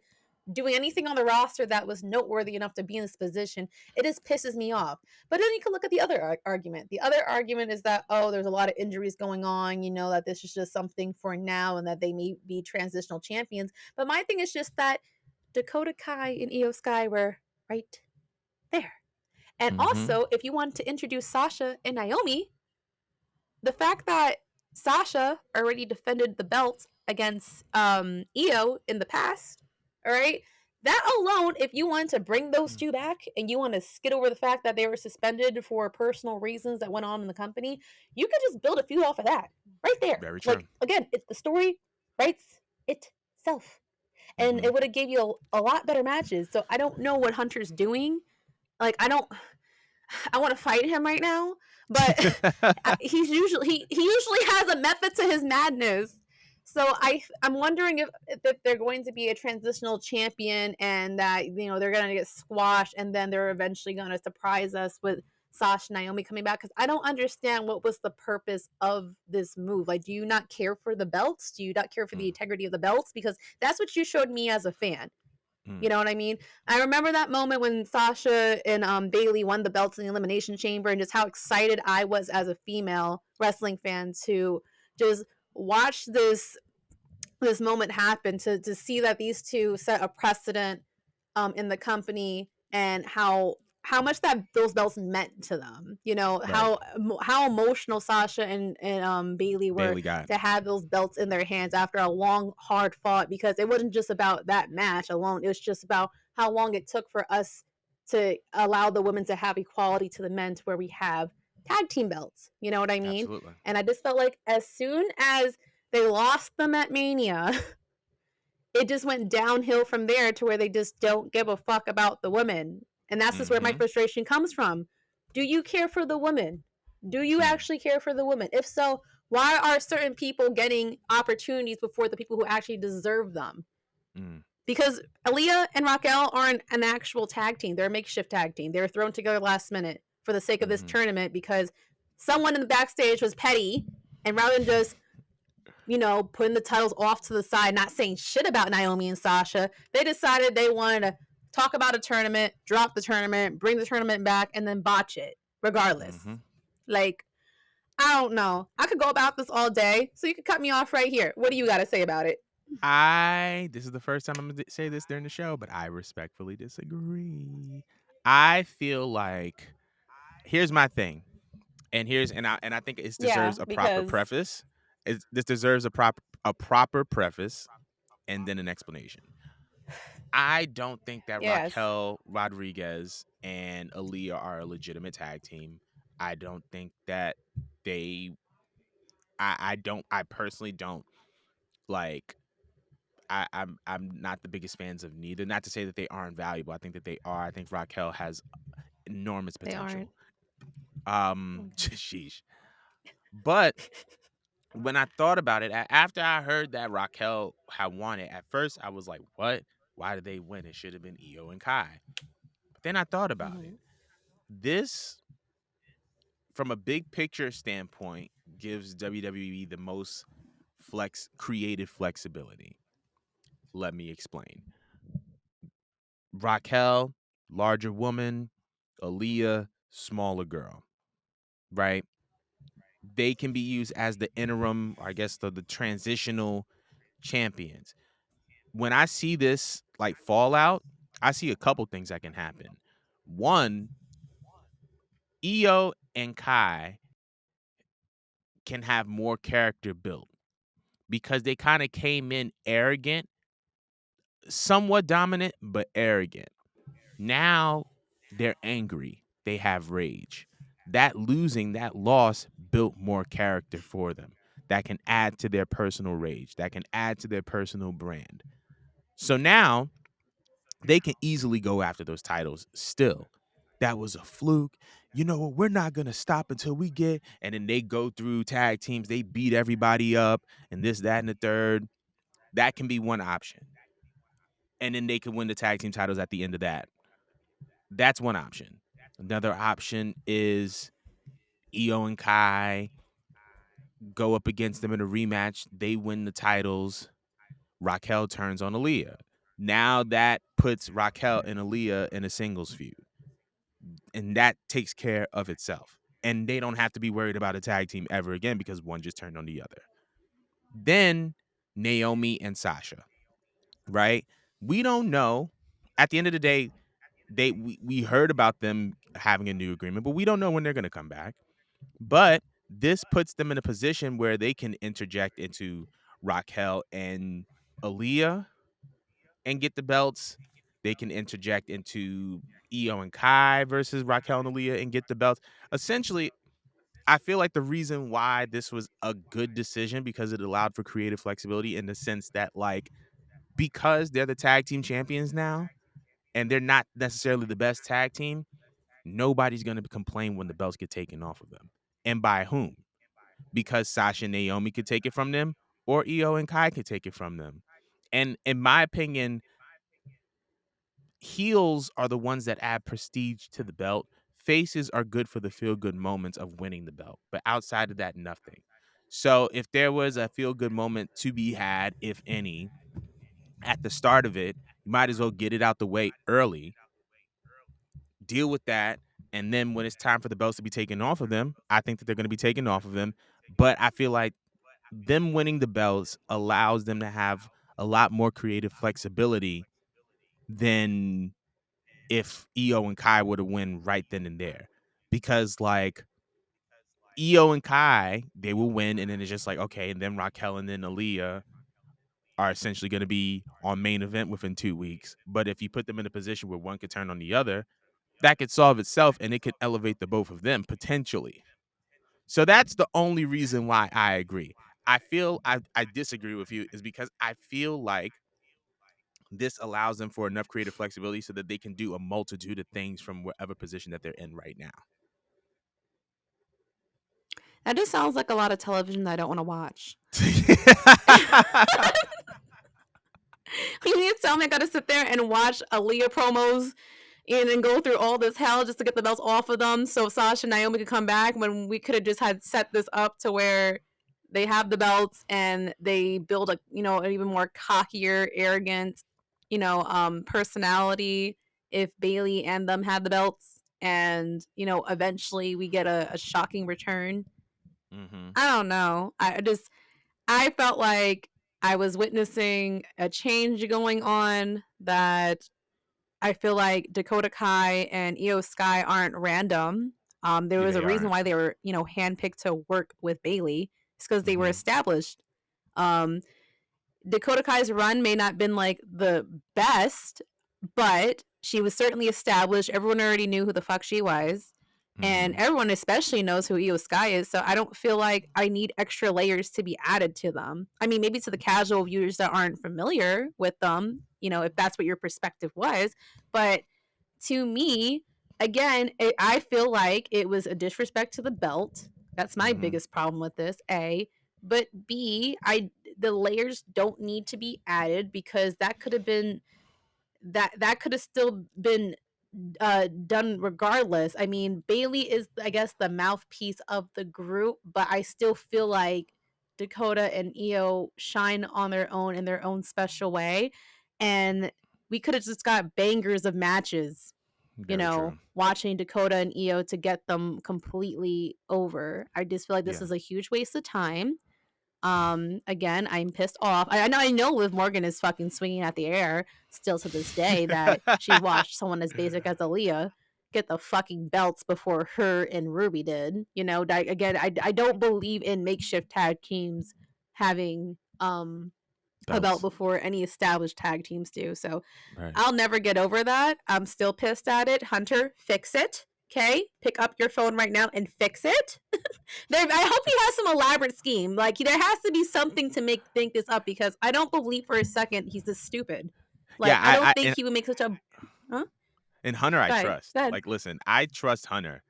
doing anything on the roster that was noteworthy enough to be in this position, it just pisses me off. But then you can look at the other argument. The other argument is that, oh, there's a lot of injuries going on, that this is just something for now and that they may be transitional champions. But my thing is just that Dakota Kai and Io Sky were right there. And Mm-hmm. also, if you want to introduce Sasha and Naomi, the fact that Sasha already defended the belt against Io in the past, all right, that alone, if you want to bring those two back and you want to skid over the fact that they were suspended for personal reasons that went on in the company, you could just build a feud off of that right there. Very true. Like again, it's the story writes itself, and Mm-hmm. it would have gave you a lot better matches. So I don't know what Hunter's doing. Like I want to fight him right now, but he usually has a method to his madness. So I'm wondering if they're going to be a transitional champion and that they're going to get squashed and then they're eventually going to surprise us with Sasha and Naomi coming back because I don't understand what was the purpose of this move. Like, do you not care for the belts? Do you not care for the integrity of the belts? Because that's what you showed me as a fan. You know what I mean? I remember that moment when Sasha and Bailey won the belts in the Elimination Chamber and just how excited I was as a female wrestling fan to just watch this moment happen, to see that these two set a precedent in the company and how much that those belts meant to them. Right. How emotional Sasha and Bailey were Bailey got. to have those belts in their hands after a long, hard fought, because it wasn't just about that match alone. It was just about how long it took for us to allow the women to have equality to the men to where we have tag team belts. You know what I mean? Absolutely. And I just felt like as soon as they lost them at Mania, it just went downhill from there to where they just don't give a fuck about the women. And that's just where my Mhm. frustration comes from. Do you care for the woman? Do you Mm. actually care for the woman? If so, why are certain people getting opportunities before the people who actually deserve them? Mm. Because Aaliyah and Raquel aren't an actual tag team. They're a makeshift tag team. They were thrown together last minute for the sake of this Mhm. tournament because someone in the backstage was petty, and rather than just putting the titles off to the side, not saying shit about Naomi and Sasha, they decided they wanted to talk about a tournament, drop the tournament, bring the tournament back, and then botch it regardless. Mhm. Like, I don't know. I could go about this all day, so you can cut me off right here. What do you got to say about it? This is the first time I'm gonna say this during the show, but I respectfully disagree. I feel like here's my thing, and I think it Yeah, deserves a proper because preface. This deserves a proper preface and then an explanation. I don't think that yes, Raquel Rodriguez and Aaliyah are a legitimate tag team. I don't think that they. I don't. I personally don't like. I'm not the biggest fans of neither. Not to say that they aren't valuable. I think that they are. I think Raquel has enormous they aren't. potential. Sheesh. But when I thought about it, after I heard that Raquel had won it, at first I was like, "What? Why did they win? It should have been Io and Kai." But then I thought about it. Mhm. This, from a big picture standpoint, gives WWE the most creative flexibility. Let me explain. Raquel, larger woman, Aaliyah, smaller girl, right? They can be used as the interim, or I guess the transitional champions. When I see this like fallout, I see a couple things that can happen. One, Io and Kai can have more character built because they kind of came in arrogant, somewhat dominant, but arrogant. Now they're angry. They have rage. That loss built more character for them. That can add to their personal rage. That can add to their personal brand. So now they can easily go after those titles still. That was a fluke. You know what? We're not going to stop until we get. And then they go through tag teams. They beat everybody up and this, that, and the third. That can be one option. And then they can win the tag team titles at the end of that. That's one option. Another option is Io and Kai go up against them in a rematch. They win the titles. Raquel turns on Aaliyah. Now that puts Raquel and Aaliyah in a singles feud. And that takes care of itself. And they don't have to be worried about a tag team ever again because one just turned on the other. Then Naomi and Sasha, right? We don't know. At the end of the day, we heard about them having a new agreement, but we don't know when they're going to come back. But this puts them in a position where they can interject into Raquel and Aaliyah and get the belts. They can interject into Io and Kai versus Raquel and Aaliyah and get the belts. Essentially, I feel like the reason why this was a good decision because it allowed for creative flexibility in the sense that like because they're the tag team champions now and they're not necessarily the best tag team, nobody's going to complain when the belts get taken off of them. And by whom? Because Sasha and Naomi could take it from them or Io and Kai could take it from them. And in my opinion, heels are the ones that add prestige to the belt. Faces are good for the feel good moments of winning the belt. But outside of that, nothing. So if there was a feel good moment to be had, if any, at the start of it, you might as well get it out the way early, deal with that. And then when it's time for the belts to be taken off of them, I think that they're going to be taken off of them. But I feel like them winning the belts allows them to have a lot more creative flexibility than if Io and Kai were to win right then and there. Because like Io and Kai, they will win, and then it's just like, okay, and then Raquel and then Aaliyah are essentially going to be on main event within 2 weeks. But if you put them in a position where one could turn on the other, that could solve itself and it could elevate the both of them potentially. So that's the only reason why I agree. I disagree with you is because I feel like this allows them for enough creative flexibility so that they can do a multitude of things from whatever position that they're in right now. That just sounds like a lot of television that I don't want to watch. You need to tell me I got to sit there and watch Aaliyah promos and then go through all this hell just to get the belts off of them so Sasha and Naomi could come back when we could have just had set this up to where they have the belts and they build a, you know, an even more cockier, arrogant, you know, personality if Bailey and them had the belts and, you know, eventually we get a shocking return. Mm-hmm. I don't know. I felt like I was witnessing a change going on that I feel like Dakota Kai and Io Sky aren't random. There Yeah, was a they reason aren't. why they were, you know, handpicked to work with Bailey. It's because they were Mm-hmm. established. Um, Dakota Kai's run may not have been like the best, but she was certainly established. Everyone already knew who the fuck she was. And Mm-hmm. everyone especially knows who Io Sky is. So I don't feel like I need extra layers to be added to them. I mean, maybe to the casual viewers that aren't familiar with them, you know, if that's what your perspective was. But to me, again, I feel like it was a disrespect to the belt. That's my Mm-hmm. biggest problem with this. A, but B, the layers don't need to be added because that could have been that could have still been done regardless. I mean, Bailey is, I guess, the mouthpiece of the group, but I still feel like Dakota and Io shine on their own in their own special way, and we could have just got bangers of matches, you Very know, true. watching Dakota and Io to get them completely over. I just feel like this Yeah. is a huge waste of time. Again, I'm pissed off. I know Liv Morgan is fucking swinging at the air still to this day that she watched someone as basic as Aaliyah get the fucking belts before her and Ruby did. You know, again, I don't believe in makeshift tag teams having a belt Belts. before any established tag teams do. So Right. I'll never get over that. I'm still pissed at it. Hunter, fix it. Okay, pick up your phone right now and fix it. I hope he has some elaborate scheme. Like there has to be something to make think this up because I don't believe for a second he's this stupid. Yeah, Like I don't I think he would make such a. Huh? and Hunter I Go ahead. trust. Go ahead. Like, listen, I trust Hunter.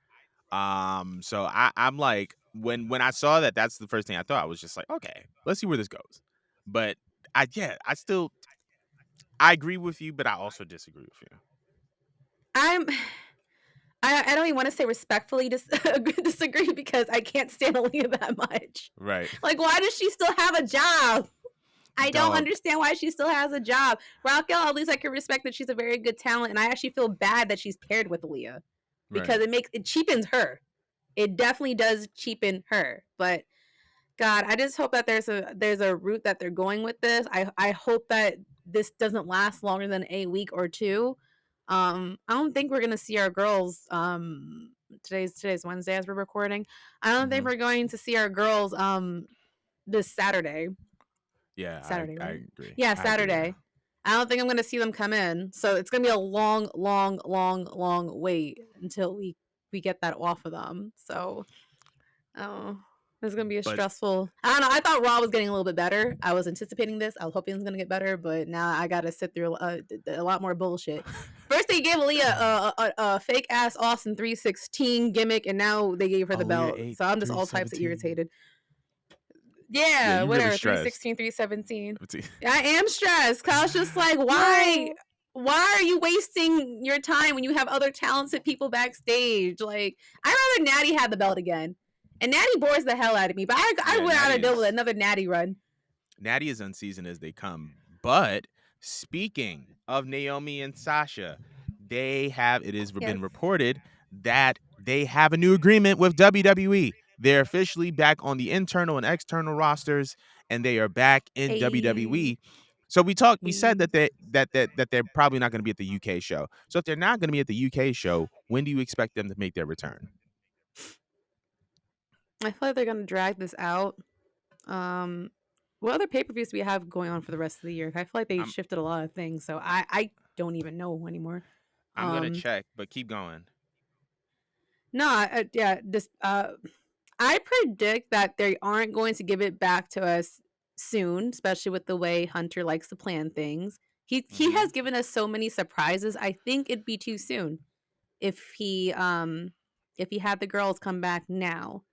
So I'm like, when I saw that, that's the first thing I thought. I was just like, okay, let's see where this goes. But I still I agree with you, but I also disagree with you. I'm. I don't even want to say respectfully disagree because I can't stand Aaliyah that much. Right. Like, why does she still have a job? I don't Dog. understand why she still has a job. Raquel, at least I can respect that she's a very good talent, and I actually feel bad that she's paired with Aaliyah Right. because it cheapens her. It definitely does cheapen her. But God, I just hope that there's a route that they're going with this. I hope that this doesn't last longer than a week or two. I don't think we're gonna see our girls. Today's Wednesday as we're recording. I don't think Hmm. we're going to see our girls this Saturday. Yeah, Saturday, I right? agree. Yeah, I agree there. Saturday. I don't think I'm gonna see them come in. So it's gonna be a long, long, long, long wait until we get that off of them. So oh, it's gonna be a But stressful. I don't know. I thought Raw was getting a little bit better. I was anticipating this. I was hoping it was gonna get better, but now I gotta sit through a lot more bullshit. First, they gave Aaliyah a fake ass Austin 316 gimmick, and now they gave her the Aaliyah belt. 8 So I'm just all types of 317. irritated. Yeah, Yeah, you really whatever. stressed. 316, 317. 17. I am stressed. Cause I was just like, why? Yo. Why are you wasting your time when you have other talented people backstage? Like, I'd rather Natty had the belt again. And Natty bores the hell out of me, but I Yeah, would rather deal with another Natty run. Natty is unseasoned as they come. But speaking of Naomi and Sasha, it has Yes. been reported that they have a new agreement with WWE. They're officially back on the internal and external rosters, and they are back in Hey. WWE. So we said Hey. that they're probably not going to be at the UK show. So if they're not going to be at the UK show, when do you expect them to make their return? I feel like they're gonna drag this out. Um what other pay-per-views do we have going on for the rest of the year? I feel like they I'm shifted a lot of things, so I don't even know anymore. I'm gonna Um check, but keep going. no, yeah, this I predict that they aren't going to give it back to us soon, especially with the way Hunter likes to plan things. He Mhm. has given us so many surprises. I think it'd be too soon if he had the girls come back now,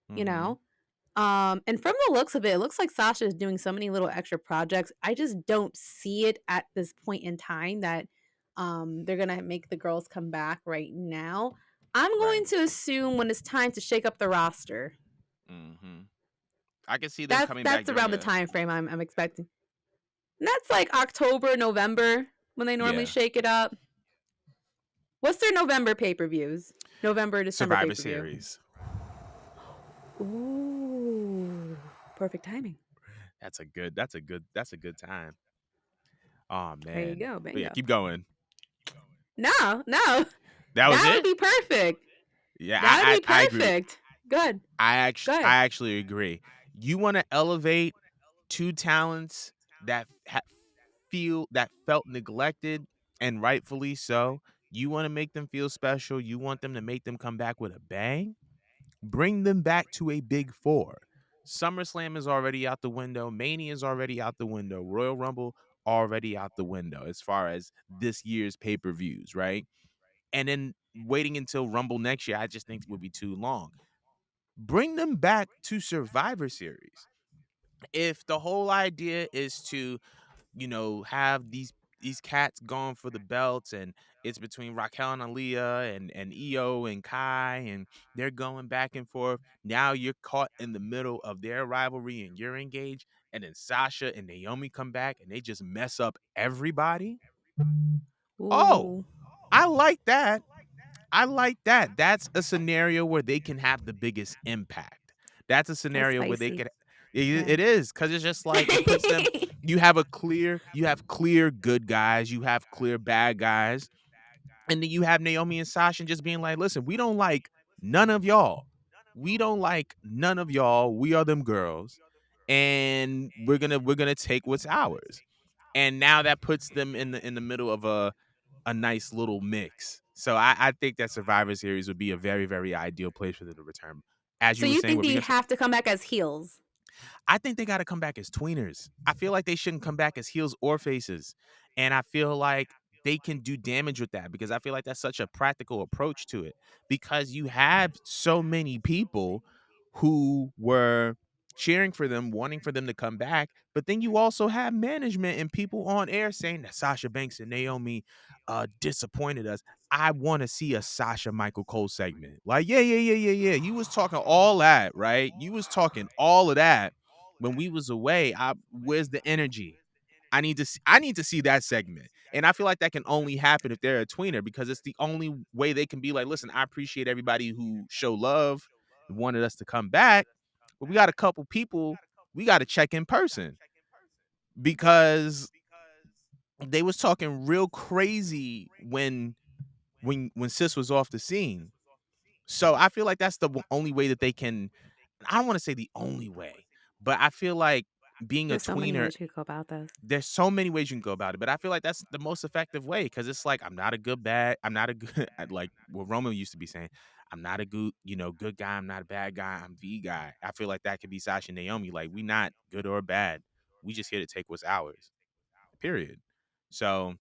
you Mhm. know? And from the looks of it looks like Sasha is doing so many little extra projects. I just don't see it at this point in time that they're gonna make the girls come back right now. I'm Right. going to assume when it's time to shake up the roster. Mhm. I can see them That's coming back that's during around the a time frame I'm expecting. And that's like October, November when they normally yeah, shake it up. What's their November pay-per-views? November, December Survivor pay-per-view. Series. Ooh, perfect timing. That's a good time. Oh There you man. go, But yeah, bingo. keep going. No, no, That was that would it? be perfect. Yeah, That would be I agree. perfect. Good, I good. actually agree. You want to elevate two talents that that felt neglected, and rightfully so. You want to make them feel special. You want them to make them come back with a bang. Bring them back to a big four. SummerSlam is already out the window. Mania is already out the window. Royal Rumble already out the window as far as this year's pay per views, right? And then waiting until Rumble next year, I just think would be too long. Bring them back to Survivor Series. If the whole idea is to, have these cats going for the belts, and it's between Raquel and Aaliyah and Io and Kai, and they're going back and forth. Now you're caught in the middle of their rivalry and you're engaged, and then Sasha and Naomi come back and they just mess up everybody. Oh, Ooh, I like that. I like that. That's a scenario where they can have the biggest impact. That's a that's scenario where they spicy. could Yeah. it is, cuz it's just like it puts them, you have clear good guys, you have clear bad guys, and then you have Naomi and Sasha just being like, "Listen, we don't like none of y'all. We don't like none of y'all. We are them girls, and we're going to take what's ours." And now that puts them in the middle of a nice little mix. So I think that Survivor Series would be a very, very ideal place for them to return. As So you were you saying, think what were you they gonna say? have to come back as heels? I think they gotta come back as tweeners. I feel like they shouldn't come back as heels or faces. And I feel like they can do damage with that because I feel like that's such a practical approach to it. Because you have so many people who were cheering for them, wanting for them to come back, but then you also have management and people on air saying that Sasha Banks and Naomi disappointed us. I want to see a Sasha Michael Cole segment. Like, yeah, yeah, yeah, yeah, yeah. You was talking all that, right? You was talking all of that when we was away. Where's the energy? I need to see that segment. And I feel like that can only happen if they're a tweener because it's the only way they can be like, listen, I appreciate everybody who show love and wanted us to come back, but we got a couple people we got to check in person because they was talking real crazy when Sis was off the scene. So I feel like that's the only way that they can. I don't want to say the only way, but I feel like being a There's so many tweener, ways you could go about this. there's so many ways you can go about it, but I feel like that's the most effective way because it's like I'm not a good like what Roman used to be saying. I'm not a good, good guy. I'm not a bad guy. I'm the guy. I feel like that could be Sasha and Naomi. Like we not good or bad. We just here to take what's ours. Period. So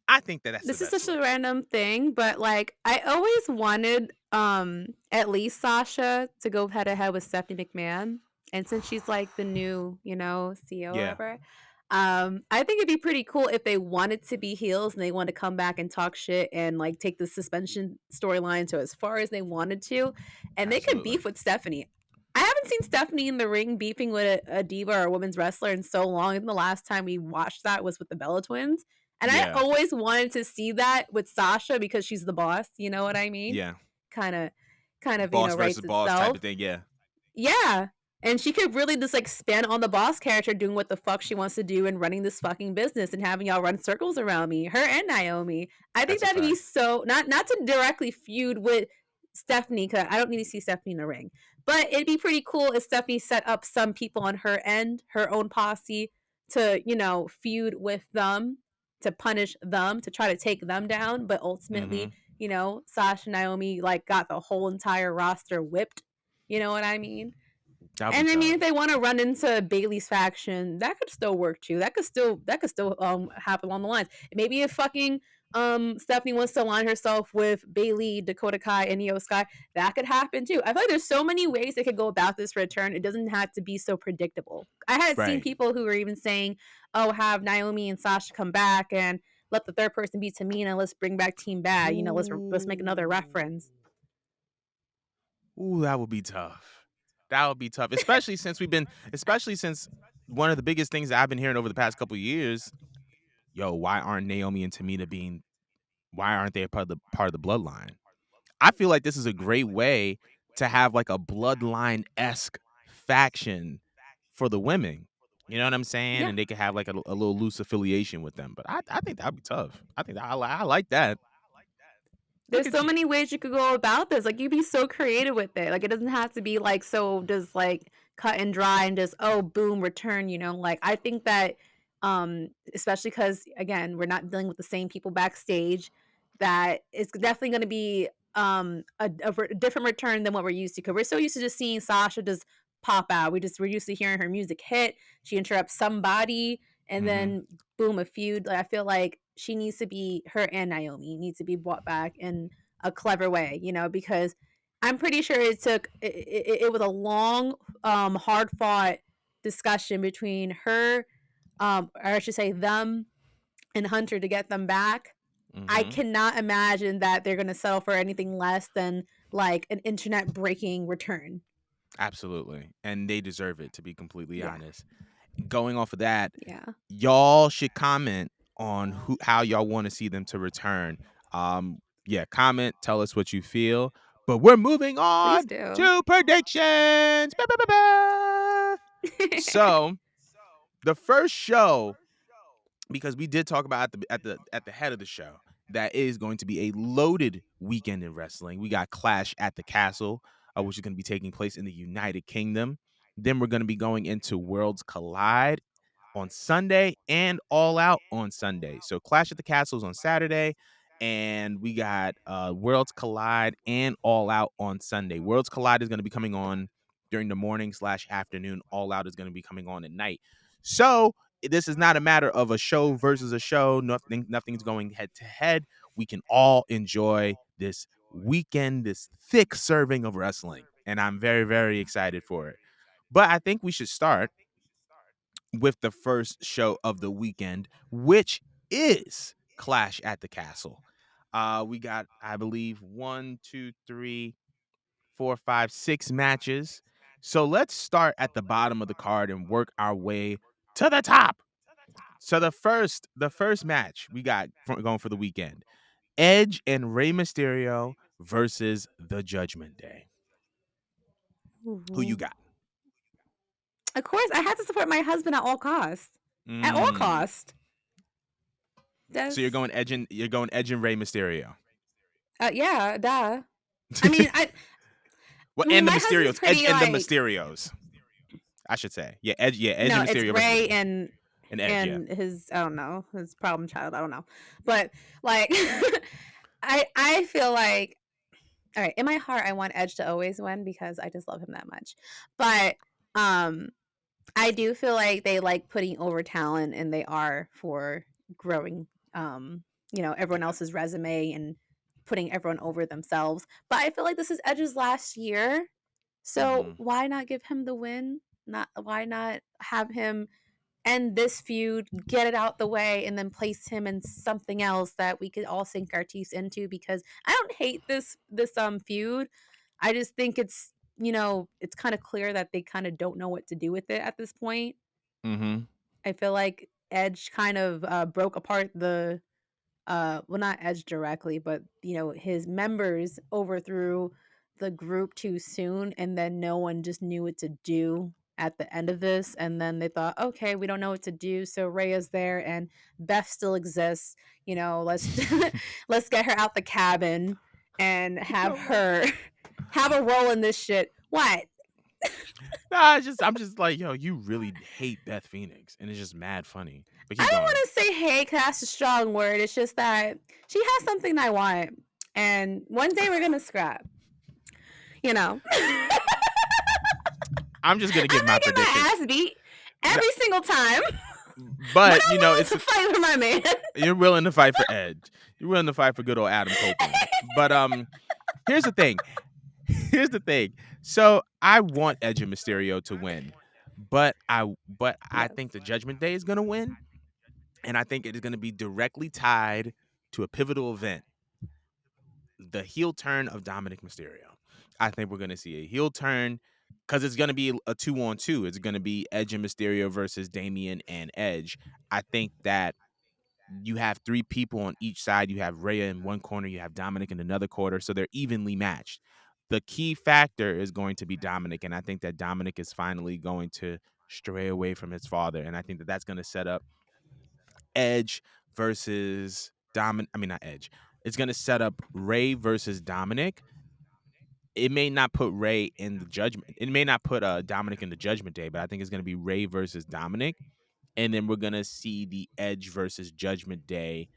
I think that that's the This is best such way. a random thing, but like I always wanted at least Sasha to go head to head with Stephanie McMahon. And since she's like the new, CEO or Yeah. whatever, I think it'd be pretty cool if they wanted to be heels and they want to come back and talk shit and like take the suspension storyline to as far as they wanted to, and they could Absolutely. beef with Stephanie. I haven't seen Stephanie in the ring beefing with a diva or a women's wrestler in so long. And the last time we watched that was with the Bella Twins. And I Yeah. always wanted to see that with Sasha because she's the boss, you know what I mean? Yeah. Kinda kind of, Boss versus writes boss type itself. of thing. Yeah. Yeah. And she could really just like spin on the boss character doing what the fuck she wants to do and running this fucking business and having y'all run circles around me, her and Naomi. I think That's a that'd be fact. so not to directly feud with Stephanie because I don't need to see Stephanie in the ring. But it'd be pretty cool if Stephanie set up some people on her end, her own posse, to, feud with them, to punish them, to try to take them down. But ultimately, Mhm. Sasha and Naomi like got the whole entire roster whipped. You know what I mean? That'll be And I mean, if tough. they want to run into Bailey's faction, that could still work too. That could still happen along the lines. Maybe if fucking Stephanie wants to align herself with Bailey, Dakota Kai, and Io Sky, that could happen too. I feel like there's so many ways they could go about this return. It doesn't have to be so predictable. I had seen Right. people who were even saying, "Oh, have Naomi and Sasha come back and let the third person be Tamina. Let's bring back Team Bad. Let's make another Ooh. reference." Ooh, that would be tough. That would be tough, especially since one of the biggest things that I've been hearing over the past couple of years, yo, why aren't they a part of the bloodline? I feel like this is a great way to have like a bloodline-esque faction for the women. You know what I'm saying? Yeah. And they could have like a little loose affiliation with them. But I think that'd be tough. I like that. Look There's at so you. many ways you could go about this. Like, you would be so creative with it. Like, it doesn't have to be like so just like cut and dry and just, oh, boom, return. Like, I think that, especially because again, we're not dealing with the same people backstage. That it's definitely going to be a different return than what we're used to. Because we're so used to just seeing Sasha just pop out. We're used to hearing her music hit. She interrupts somebody, and Mhm. then boom, a feud. Like, I feel like she needs to be her and Naomi needs to be brought back in a clever way, because I'm pretty sure it was a long, hard fought discussion between her, or I should say them and Hunter to get them back. I Mhm. cannot imagine that they're going to settle for anything less than like an internet breaking return. Absolutely. And they deserve it, to be completely Yeah, honest. Going off of that, yeah. y'all should comment on how y'all want to see them to return. Yeah, comment, tell us what you feel. But we're moving Please on do. to predictions. Ba, ba, ba, ba. So the first show, because we did talk about at the head of the show, that is going to be a loaded weekend in wrestling. We got Clash at the Castle, which is going to be taking place in the United Kingdom. Then we're going to be going into Worlds Collide on Sunday and All Out on Sunday. So Clash at the Castles on Saturday, and we got Worlds Collide and All Out on Sunday. Worlds Collide is going to be coming on during the morning/afternoon. All Out is going to be coming on at night. So this is not a matter of a show versus a show. Nothing's going head to head. We can all enjoy this weekend, this thick serving of wrestling, and I'm very, very excited for it. But I think we should start with the first show of the weekend, which is Clash at the Castle. We got, I believe, 1, 2, 3, 4, 5, 6 matches. So let's start at the bottom of the card and work our way to the top. So the first match we got going for the weekend: Edge and Rey Mysterio versus the Judgment Day. Who you Ooh. got? Of course, I had to support my husband at all costs. At all Mm. cost. So That's you're going Edge and Rey Mysterio. yeah, duh. I mean, Well, and the my husband's Mysterios, Edge pretty and the like Mysterios, I should say. Yeah, Edge. Yeah, Edge no, and it's Mysterio versus Ray and Edge. Yeah. his I don't know, his problem child, I don't know. But like I feel like all right, in my heart I want Edge to always win because I just love him that much. But um I do feel like they like putting over talent and they are for growing everyone Yeah. else's resume and putting everyone over themselves. But I feel like this is Edge's last year. So Hmm. why not give him the win? Not why not have him end this feud, get it out the way, and then place him in something else that we could all sink our teeth into because I don't hate this feud. I just think it's kind of clear that they kind of don't know what to do with it at this point. Hmm. I feel like Edge kind of broke apart the well, not Edge directly, but his members overthrew the group too soon, and then no one just knew what to do at the end of this. And then they thought, okay, we don't know what to do, so Rhea's there, and Beth still exists. Let's let's get her out the cabin and have Come on. her have a role in this shit. What? Nah, I'm just like, yo, you really hate Beth Phoenix, and it's just mad funny. But I keep don't going. want to say hate 'cause that's a strong word. It's just that she has something I want, and one day we're gonna scrap. You know. I'm just gonna give I'm my not getting prediction. my ass beat No, every single time, but but I'm willing it's to fight for my man. you're willing to fight for Edge. You're willing to fight for good old Adam Copeland. But here's the thing. Here's the thing. So I want Edge and Mysterio to win, but I Yes. think the Judgment Day is gonna win, and I think it is gonna be directly tied to a pivotal event, the heel turn of Dominic Mysterio. I think we're gonna see a heel turn because it's gonna be a 2-on-2. It's gonna be Edge and Mysterio versus Damian and Edge. I think that you have three people on each side. You have Rhea in one corner, you have Dominic in another corner, so they're evenly matched. The key factor is going to be Dominic, and I think that Dominic is finally going to stray away from his father, and I think that that's going to set up Edge versus Dominic. I mean, not Edge. It's going to set up Ray versus Dominic. It may not put Ray in the judgment. It may not put Dominic in the Judgment Day, but I think it's going to be Ray versus Dominic, and then we're going to see the Edge versus Judgment Day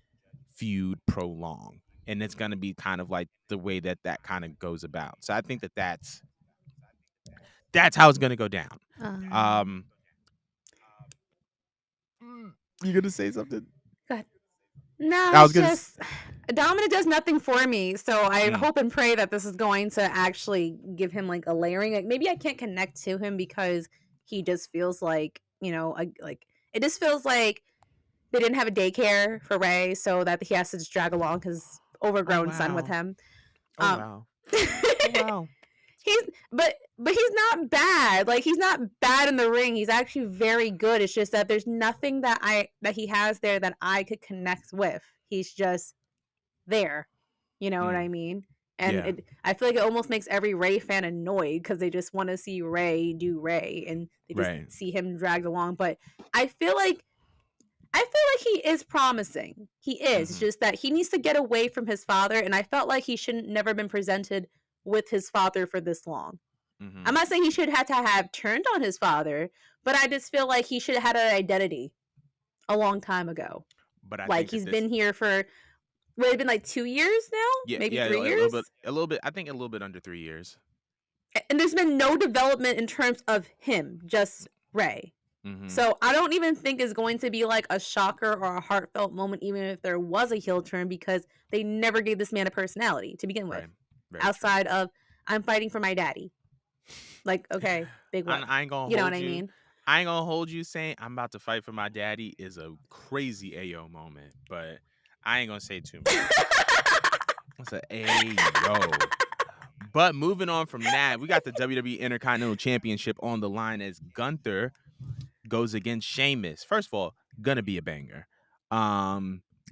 feud prolong, and it's going to be kind of like the way that that kind of goes about. So I think that that's how it's going to go down. Um, um you gonna say something? God. No, I was it's gonna just Dominic does nothing for me. So I mm, hope and pray that this is going to actually give him like a layering. Like maybe I can't connect to him because he just feels like, like it just feels like they didn't have a daycare for Ray, so that he has to just drag along his oh overgrown son with wow, him. oh Um wow, oh wow. he's but he's not bad. Like he's not bad in the ring. He's actually very good. It's just that there's nothing that he has there that I could connect with. He's just there. You know what I Mm, mean? And yeah, I feel like it almost makes every Ray fan annoyed because they just want to see Ray do Ray and they just right. see him dragged along. But I feel like he is promising. He is. It's Mm-hmm, just that he needs to get away from his father, and I felt like he shouldn't never been presented with his father for this long. mm-hmm. I'm not saying he should have to have turned on his father, but I just feel like he should have had an identity a long time ago. But I Like think that he's this, been here for what, it's been like 2 years now, yeah, maybe yeah, three a years, little bit. I think a little bit under 3 years. and there's been no development in terms of him, just Ray. Mm-hmm. So I don't even think it's going to be like a shocker or a heartfelt moment, even if there was a heel turn, because they never gave this man a personality to begin with, Right, very true. outside of I'm fighting for my daddy. Like, okay, big I, whoop. I ain't gonna You know what hold I you. mean? I ain't gonna hold you saying I'm about to fight for my daddy is a crazy Ayo moment, but I ain't gonna say too much. It's a Ayo. But moving on from that, we got the WWE Intercontinental Championship on the line as Gunther goes against Sheamus. First of all, gonna be a banger.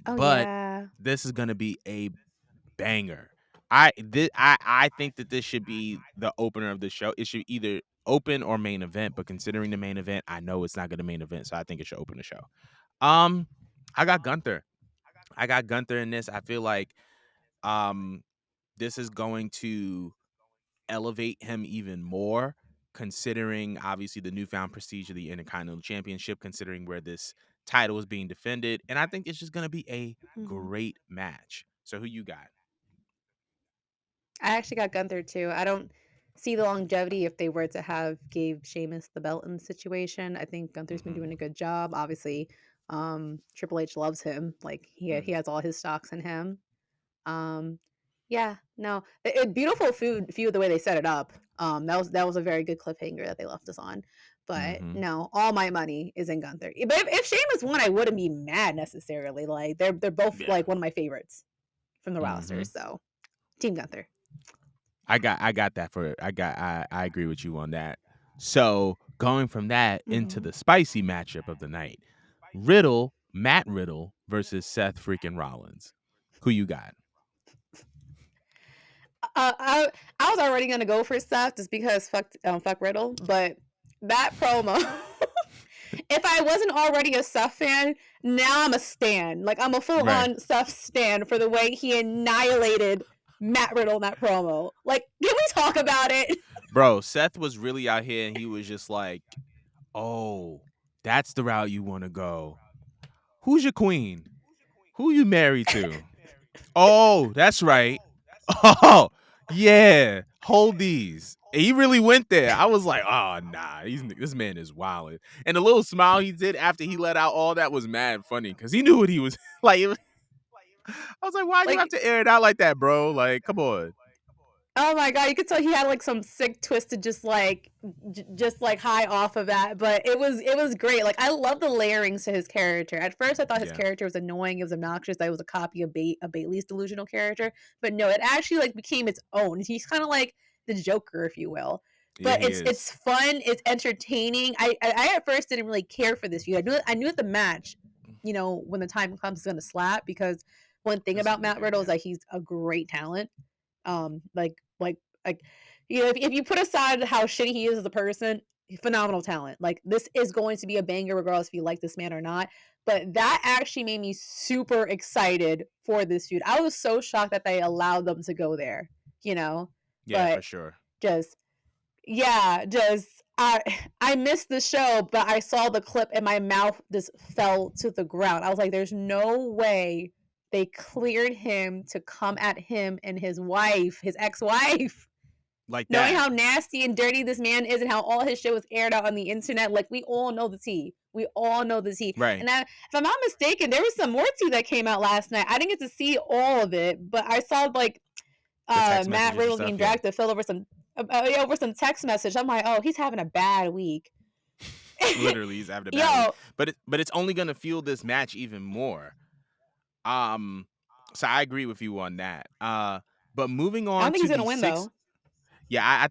Oh But yeah. this is gonna be a banger. I think that this should be the opener of the show. It should either open or main event, but considering the main event, I know it's not gonna main event, so I think it should open the show. Um, I got Gunther. I got Gunther in this. I feel like um this is going to elevate him even more, considering obviously the newfound prestige of the Intercontinental Championship, considering where this title is being defended. And I think it's just gonna be a Mhm. great match. So who you got? I actually got Gunther too. I don't see the longevity if they were to have gave Sheamus the belt in the situation. I think Gunther's been Mm-hmm. doing a good job. Obviously, Triple H loves him. Like he Mm-hmm. has all his stocks in him. Um, yeah, no, beautiful feud the way they set it up. That was a very good cliffhanger that they left us on. But Mm-hmm. no, all my money is in Gunther. But if Sheamus won, I wouldn't be mad necessarily. Like they're both Yeah. like one of my favorites from the roster. Mm-hmm. So Team Gunther. I got that for I agree with you on that. So going from that into Mhm. the spicy matchup of the night, Matt Riddle versus Seth freaking Rollins. Who you got? Uh, I I was already gonna go for Seth just because fuck Riddle, but that promo. If I wasn't already a Seth fan, now I'm a stan. Like I'm a full Right. on Seth stan for the way he annihilated Matt Riddle in that promo. Like, can we talk about it? Bro, Seth was really out here and he was just like, "Oh, that's the route you want to go. Who's your queen? Who you married to? Oh, that's right. Oh, yeah. hold these. And he really went there. I was like, oh nah, this man is wild. And the little smile he did after he let out all that was mad funny because he knew what he was like. I was like, why do you have Like, to air it out like that, bro? Like, come on. oh my god, you could tell he had like some sick twisted just like high off of that, but it was great. Like I love the layerings to his character. At first I thought his Yeah, character was annoying, it was obnoxious, that it was a copy of Bailey's delusional character, but no, it actually like became its own. He's kind of like the Joker, if you will. yeah, But he it's is. fun, it's entertaining. I at first didn't really care for this feud. I knew that the match, when the time comes, is gonna slap because one thing This is about gonna be Matt big, Riddle is yeah. that he's a great talent. Like if you put aside how shitty he is as a person, phenomenal talent. Like this is going to be a banger regardless if you like this man or not. But that actually made me super excited for this feud. I was so shocked that they allowed them to go there, you know. Yeah, for But sure. just yeah, just I missed the show, but I saw the clip and my mouth just fell to the ground. I was like, there's no way they cleared him to come at him and his wife, his ex-wife, Like knowing that. how nasty and dirty this man is and how all his shit was aired out on the internet. Like we all know the tea. We all know the tea. Right. And if I'm not mistaken, there was some more tea that came out last night. I didn't get to see all of it, but I saw like The text Matt messages and Riddle stuff, being yeah. dragged to fill over some text message. I'm like, oh, he's having a bad week. Literally, he's having a bad week. Yo, But it's only gonna fuel this match even more. Um, so I agree with you on that. But moving I on don't think to he's the gonna win six. though. Yeah,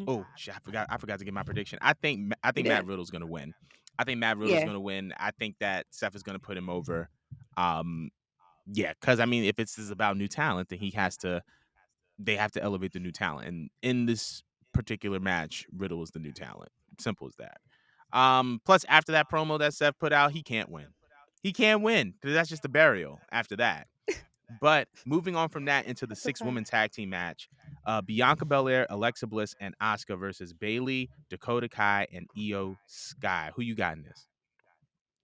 oh shit, I forgot to get my prediction. I You think Matt did? Riddle's gonna win. I think Matt Riddle's Yeah. gonna win. I think that Seth is gonna put him over. Um, yeah, because I mean, if this is about new talent, then they have to elevate the new talent. And in this particular match, Riddle is the new talent. Simple as that. Plus after that promo that Seth put out, he can't win. He can't win because that's just a burial after that. But moving on from that into the That's a 6-woman fact. tag team match, Bianca Belair, Alexa Bliss, and Asuka versus Bailey, Dakota Kai, and Io Sky. Who you got in this?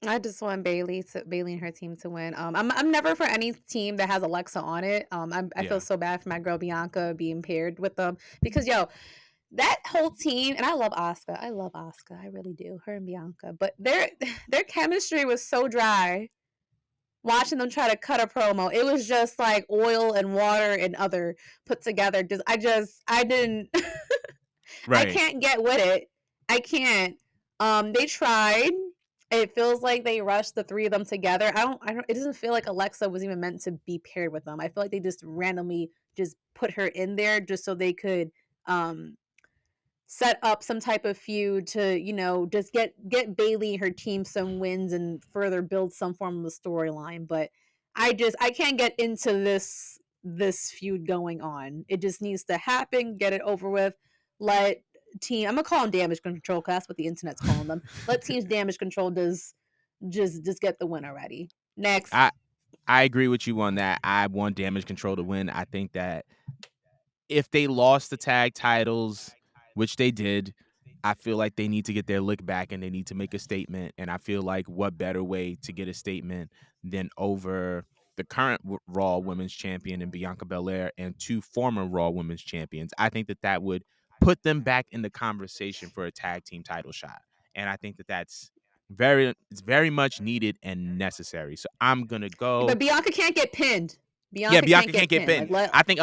I just want Bailey and her team to win. I'm never for any team that has Alexa on it. I feel Yeah, so bad for my girl Bianca being paired with them because yo, that whole team, and I love Asuka. I love Asuka. I really do. Her and Bianca, but their chemistry was so dry. Watching them try to cut a promo, it was just like oil and water and other put together. I didn't. I right, can't get with it. I can't. They tried. It feels like they rushed the three of them together. I don't. It doesn't feel like Alexa was even meant to be paired with them. I feel like they just randomly just put her in there just so they could um set up some type of feud to just get Bailey and her team some wins and further build some form of a storyline. But I can't get into this feud going on. It just needs to happen. Get it over with. Let team. I'm gonna call them damage control because that's what the internet's calling them. Let teams damage control does just get the win already. Next. I I agree with you on that. I want Damage Control to win. I think that if they lost the tag titles, which they did, I feel like they need to get their lick back and they need to make a statement. And I feel like what better way to get a statement than over the current Raw Women's Champion and Bianca Belair and two former Raw Women's Champions. I think that that would put them back in the conversation for a tag team title shot. And I think that it's very much needed and necessary. So I'm gonna But go. Bianca can't get pinned. Yeah, Bianca can't Bianca can't get get pinned. pinned. Like let I think,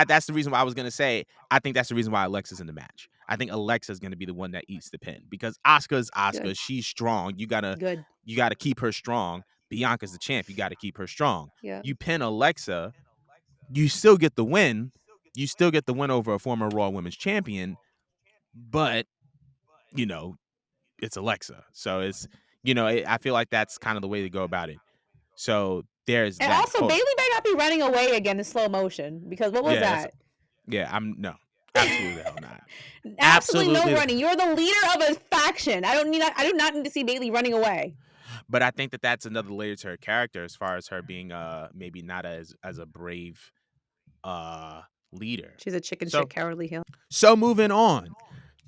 that's the reason why I was gonna say. I think that's the reason why Alexa's in the match. I think Alexa's gonna be the one that eats the pin because Asuka's good, Asuka. She's strong. good. You gotta keep her strong. Bianca's the champ. You gotta keep her strong. Yeah. You pin Alexa, you still get the win. You still get the win over a former Raw Women's Champion, but you know it's Alexa. So I feel like that's kind of the way to go about it. So there's And that. also, Hold Bailey on. better not be running away again in slow motion because what was Yeah, that? I'm no, absolutely the hell not. Absolutely no Absolutely. running. You're the leader of a faction. I do not need to see Bailey running away. But I think that that's another layer to her character as far as her being maybe not as a brave uh leader. She's a chicken shit So cowardly heel. moving on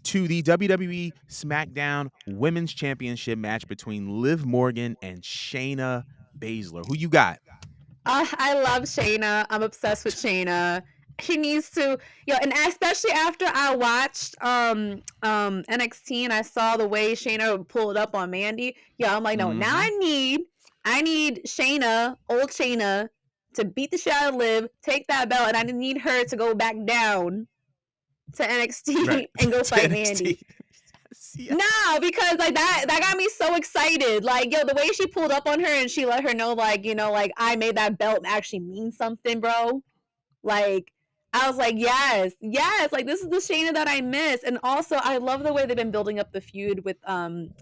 to the WWE SmackDown Women's Championship match between Liv Morgan and Shayna Baszler. Who you got? I love Shayna. I'm obsessed with Shayna. She needs to, and especially after I watched NXT and I saw the way Shayna pulled up on Mandy. Yeah, I'm like, no, now Mm-hmm. I need Shayna, old Shayna, to beat the shit out of Liv, take that belt, and I need her to go back down to Right. NXT and go To fight NXT. Mandy. Yeah. No, because like that got me so excited. Like, the way she pulled up on her and she let her know, like, like I made that belt actually mean something, bro. Like, I was like, yes, yes, like this is the Shayna that I miss. And also I love the way they've been building up the feud with Shayna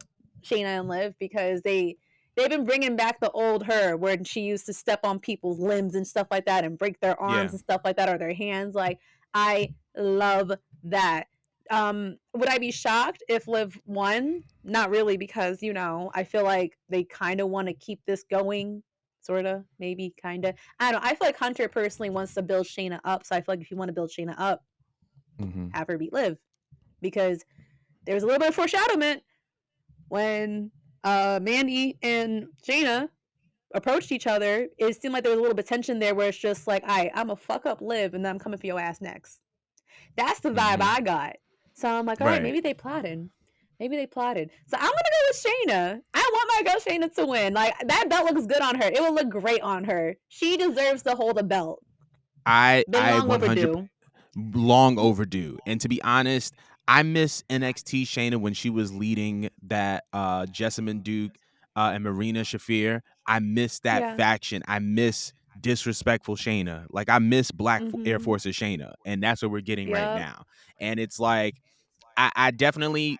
and Liv, because they've been bringing back the old her where she used to step on people's limbs and stuff like that and break their arms Yeah. and stuff like that, or their hands. Like, I love that. Would I be shocked if Liv won? Not really, because I feel like they kind of want to keep this going, sort of, maybe, kind of. I don't know. I feel like Hunter personally wants to build Shayna up, so I feel like if you want to build Shayna up, Mm-hmm. have her beat Liv, because there was a little bit of foreshadowment when Mandy and Shayna approached each other. It seemed like there was a little bit of tension there, where it's just like, I'm gonna fuck up Liv, and then I'm coming for your ass next. That's the vibe Mm-hmm. I got. So I'm like, all right, Right. maybe they plotted. Maybe they plotted. So I'm gonna go with Shayna. I want my girl Shayna to win. Like, that belt looks good on her. It will look great on her. She deserves to hold a belt. Been I long 100 overdue. long overdue. And to be honest, I miss NXT Shayna when she was leading that Jessamine Duke and Marina Shafir. I miss that Yeah. faction. I miss disrespectful Shayna. Like I miss Air Mm-hmm. Force's Shayna, and that's what we're getting right Yep. now. And it's like I definitely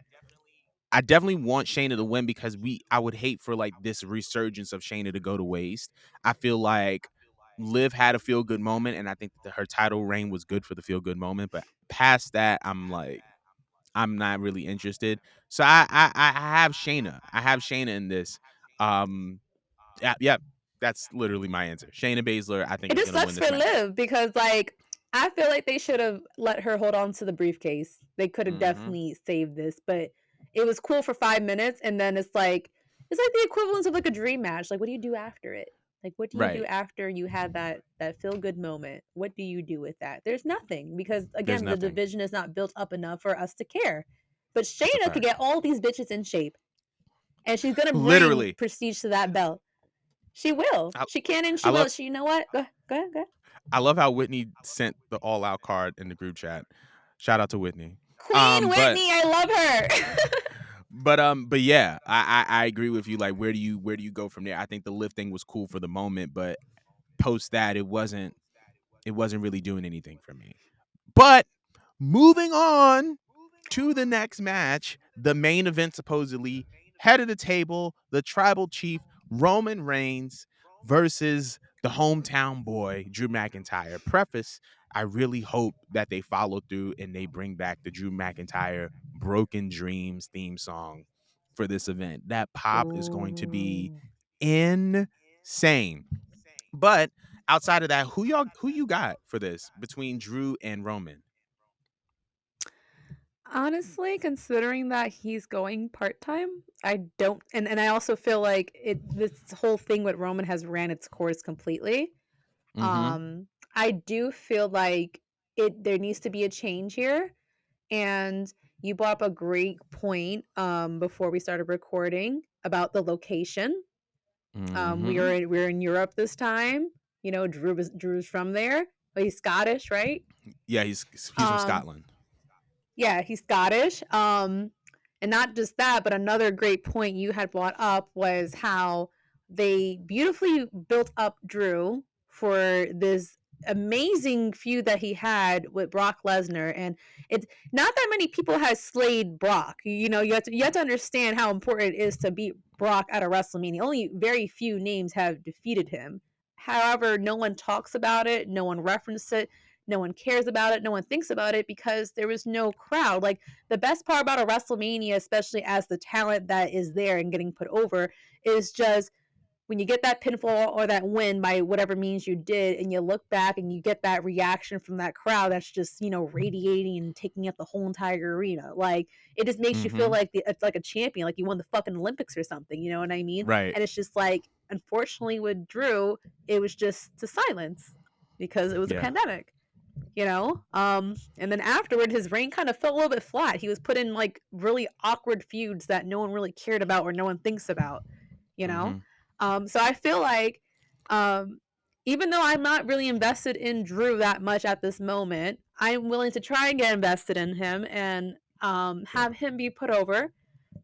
want Shayna to win because I would hate for like this resurgence of Shayna to go to waste. I feel like Liv had a feel good moment, and I think that her title reign was good for the feel good moment. But past that, I'm not really interested. So I have Shayna. I have Shayna in this. Yeah, yeah, that's literally my answer. Shayna Baszler, I think It is just gonna win sucks for this match. Liv, because like I feel like they should have let her hold on to the briefcase. They could have Mm-hmm. definitely saved this, but it was cool for 5 minutes, and then it's like the equivalent of like a dream match. Like, what do you do after it? Like, what do you do Right. after you had that feel good moment? What do you do with that? There's nothing, because There's again, the nothing. division is not built up enough for us to care. But That's a Shayna could fact. get all these bitches in shape, and she's gonna bring Literally. prestige to that belt. She will. I, She can, and I she love will. She, you know what? Go ahead, go ahead. I love how Whitney sent the all out card in the group chat. Shout out to Whitney. Queen But Whitney, I love her. but yeah, I agree with you. Like, where do you go from there? I think the lifting was cool for the moment, but post that, it wasn't really doing anything for me. But moving on to the next match, the main event supposedly, head of the table, the tribal chief Roman Reigns versus the hometown boy Drew McIntyre. Preface, I really hope that they follow through and they bring back the Drew McIntyre Broken Dreams theme song for this event. That pop is going to be Ooh. insane. But outside of that, who you got for this between Drew and Roman? Honestly, considering that he's going part-time, I don't, and I also feel like this whole thing with Roman has ran its course completely. Mm-hmm. I do feel like there needs to be a change here. And you brought up a great point before we started recording about the location. Mm-hmm. We're in Europe this time. Drew's from there, but he's Scottish, right? Yeah, he's from Um, Scotland. yeah, he's Scottish. And not just that, but another great point you had brought up was how they beautifully built up Drew for this amazing feud that he had with Brock Lesnar. And it's not that many people have slayed Brock. You have to understand how important it is to beat Brock at a WrestleMania. Only very few names have defeated him. However, no one talks about it, no one references it, no one cares about it, no one thinks about it, because there was no crowd. Like, the best part about a WrestleMania, especially as the talent that is there and getting put over, is just when you get that pinfall or that win by whatever means you did, and you look back and you get that reaction from that crowd that's just, radiating and taking up the whole entire arena. Like, it just makes you feel Mm-hmm. like it's like a champion, like you won the fucking Olympics or something, you know what I mean? Right. And it's just like, unfortunately with Drew, it was just to silence because it was a Yeah. pandemic. you know? And then afterward, his reign kind of felt a little bit flat. He was put in like really awkward feuds that no one really cared about or no one thinks about, you know? Mhm. So I feel like, um, even though I'm not really invested in Drew that much at this moment, I'm willing to try and get invested in him and Yeah. have him be put over.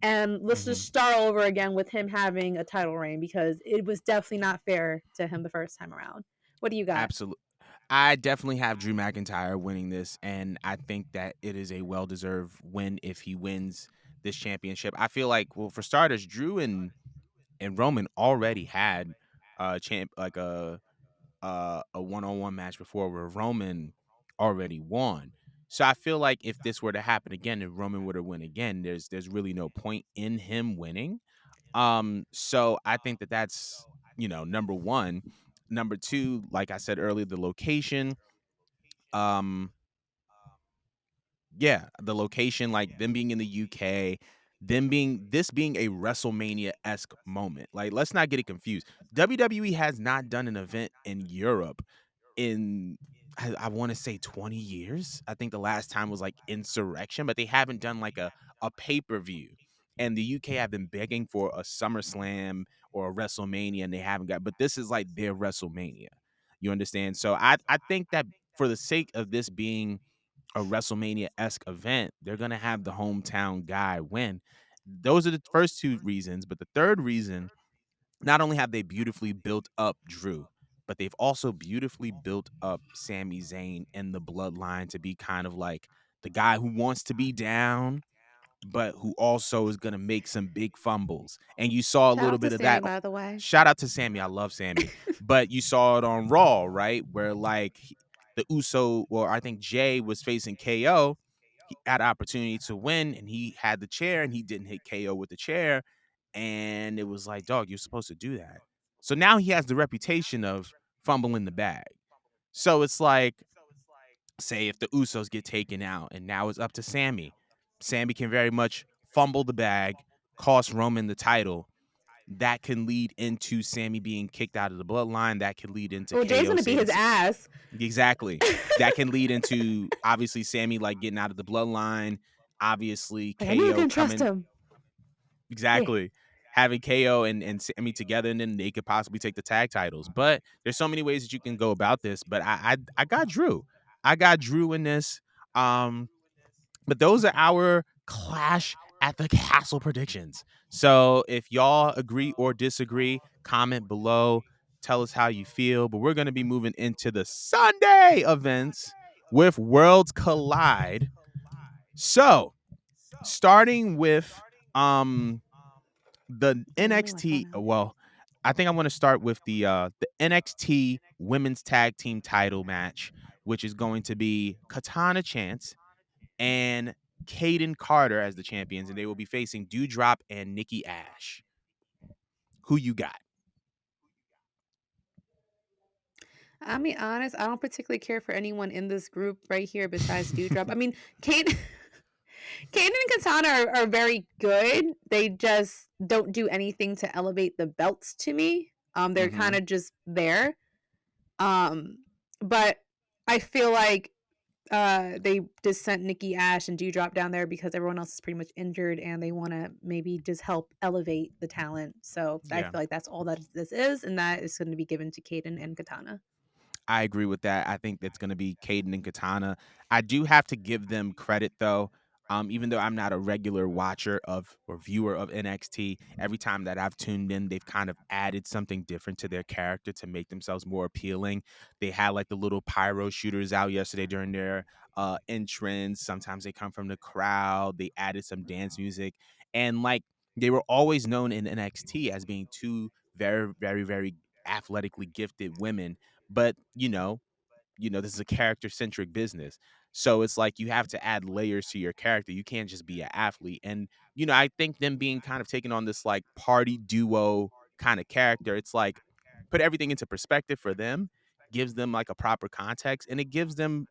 And let's just Mhm. start all over again with him having a title reign because it was definitely not fair to him the first time around. What do you got? Absolutely. I definitely have Drew McIntyre winning this, and I think that it is a well-deserved win if he wins this championship. I feel like, well, for starters, Drew and Roman already had a champ like a one-on-one match before where Roman already won. So I feel like if this were to happen again and Roman were to win again, there's really no point in him winning. So I think that that's, number 1. Number 2, like I said earlier, the location. Um, yeah, the location, like them being in the UK, this being a WrestleMania-esque moment. Like, let's not get it confused. WWE has not done an event in Europe in I want to say 20 years. I think the last time was like Insurrection, but they haven't done like a pay-per-view. And the UK have been begging for a SummerSlam or a WrestleMania and they haven't got, but this is like their WrestleMania. You understand? So I think that for the sake of this being a WrestleMania-esque event, they're gonna have the hometown guy win. Those are the first 2 reasons, but the third reason, not only have they beautifully built up Drew, but they've also beautifully built up Sami Zayn and the bloodline to be kind of like the guy who wants to be down, but who also is gonna make some big fumbles. And you saw a Shout little out to bit of Sammy, that. by the way. Shout out to Sammy. I love Sammy. But you saw it on Raw, right? Where like the Uso, or I think Jay was facing KO. He had an opportunity to win and he had the chair and he didn't hit KO with the chair. And it was like, dog, you're supposed to do that. So now he has the reputation of fumbling the bag. So it's like, say if the Usos get taken out and now it's up to Sammy. Sammy can very much fumble the bag, cost Roman the title. That can lead into Sammy being kicked out of the bloodline. That can lead into Well, Jay's KO gonna beat saving. his ass. Exactly. That can lead into obviously Sammy like getting out of the bloodline. Obviously, Like I knew you KO couldn't trust coming. him. Yeah. Exactly. Having KO and Sammy together, and then they could possibly take the tag titles. But there's so many ways that you can go about this. But I got Drew. I got Drew in this. Um, but those are our Clash at the Castle predictions. So if y'all agree or disagree, comment below. Tell us how you feel. But we're gonna be moving into the Sunday events with Worlds Collide. So starting with the Damn, where did my phone NXT, at? I think I want to start with the NXT Women's Tag Team Title match, which is going to be Katana Chance and Kaden Carter as the champions, and they will be facing Dewdrop and Nikki Ash. Who you got? I'll be honest, I don't particularly care for anyone in this group right here besides Dewdrop. I mean, Kate Kaden and Katana are very good. They just don't do anything to elevate the belts to me. They're kind Hmm. of just there. Um, but I feel like they just sent Nikki Ash and Dewdrop down there because everyone else is pretty much injured and they want to maybe just help elevate the talent. So I Yeah. feel like that's all that this is, and that is going to be given to Kaden and Katana. I agree with that. I think that's going to be Caden and Katana. I do have to give them credit though. Even though I'm not a regular watcher of or viewer of NXT, every time that I've tuned in, they've kind of added something different to their character to make themselves more appealing. They had like the little pyro shooters out yesterday during their entrance. Sometimes they come from the crowd. They added some dance music, and like they were always known in NXT as being two very, very, very athletically gifted women, but this is a character centric business. So it's like you have to add layers to your character. You can't just be an athlete. And I think them being kind of taking on this like party duo kind of character, it's like put everything into perspective for them, gives them like a proper context, and it gives them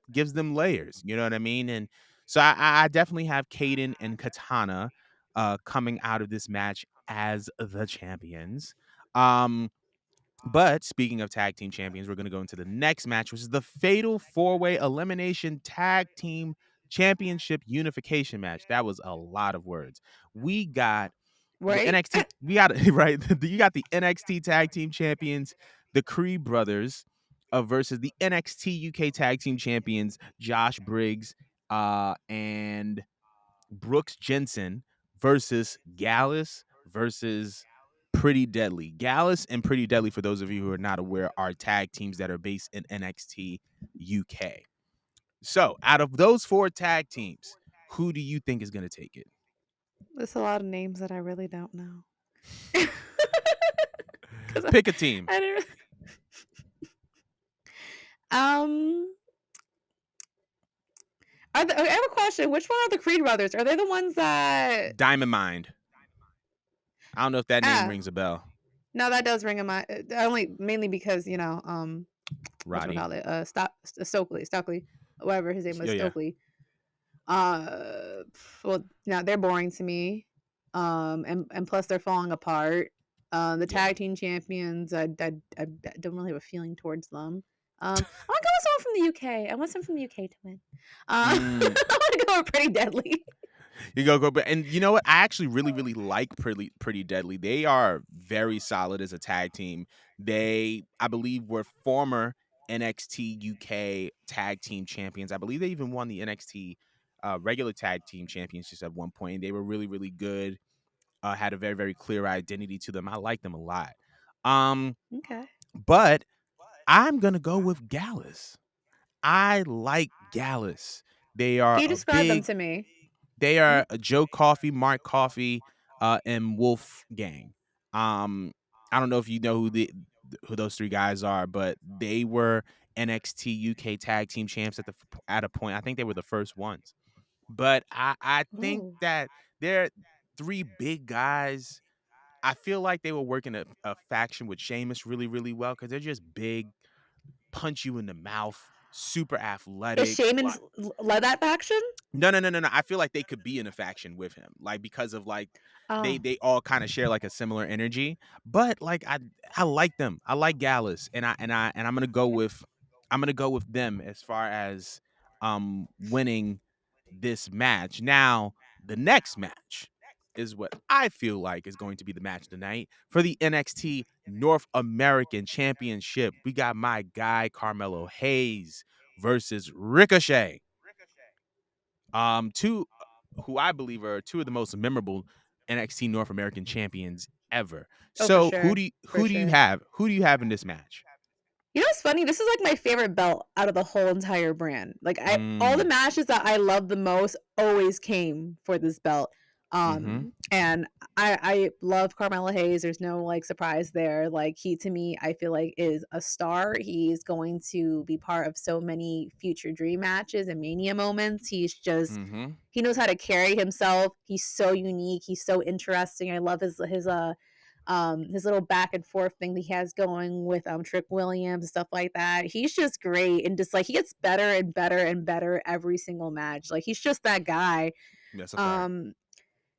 layers. You know what I mean? And so I definitely have Kaden and Katana coming out of this match as the champions. Um But speaking of tag team champions, we're going to go into the next match, which is the Fatal 4-Way Elimination Tag Team Championship Unification match. That was a lot of words. We got the Right? NXT, we got right. You got the NXT Tag Team Champions, the Creed Brothers, versus the NXT UK Tag Team Champions, Josh Briggs, and Brooks Jensen versus Gallus versus Pretty Deadly. Gallus and Pretty Deadly, for those of you who are not aware, are tag teams that are based in NXT UK. So, out of those four tag teams, who do you think is going to take it? There's a lot of names that I really don't know. Because Pick a team. I don't. Um, okay, I have a question. Which one are the Creed brothers? Are they the ones that? Diamond Mind. I don't know if that name Ah, rings a bell. no, that does ring a mind. Only mainly because Roddy. whatchamacallit, Stokely, whatever his name was, Yeah, yeah. Stokely. Well, now they're boring to me. And plus they're falling apart. The Yeah. tag team champions, I don't really have a feeling towards them. I want to go with someone from the UK. I want someone from the UK to win. I Mm, want to go with Pretty Deadly. You go, and you know what? I actually really like Pretty Deadly. They are very solid as a tag team. They, I believe, were former NXT UK tag team champions. I believe they even won the NXT regular tag team championships at one point. They were really good. Had a very clear identity to them. I like them a lot. Um, Okay. but I'm gonna go with Gallus. I like Gallus. They are Can you a describe them big to me? they Hmm? are Joe Coffey, Mark Coffey, and Wolf Gang. I don't know if you know who those three guys are, but they were NXT UK Tag Team Champs at a point. I think they were the first ones. But I think Oh, that they're three big guys. I feel like they were working a faction with Sheamus really well because they're just big, punch you in the mouth, super is athletic. Shaman's led that faction? No. I feel like they could be in a faction with him, like because of like Oh, they all kind of share like a similar energy. But like I like them. I like Gallus, and I'm gonna go with them as far as winning this match. Now the next match is what I feel like is going to be the match tonight for the NXT North American Championship. We got my guy Carmelo Hayes versus Ricochet. Two who I believe are two of the most memorable NXT North American champions ever. oh, for So sure, for who do you sure. have? Who do you have in this match? You know what's funny? This is like my favorite belt out of the whole entire brand. Like I all the Mm, matches that I love the most always came for this belt. mm-hmm. And I love Carmelo Hayes. There's no like surprise there. Like he to me, I feel like is a star. He's going to be part of so many future dream matches and mania moments. He's just Mm-hmm. he knows how to carry himself. He's so unique. He's so interesting. I love his little back and forth thing that he has going with Trick Williams and stuff like that. He's just great and just like he gets better and better and better every single match. Like he's just that guy. That's a fact. Um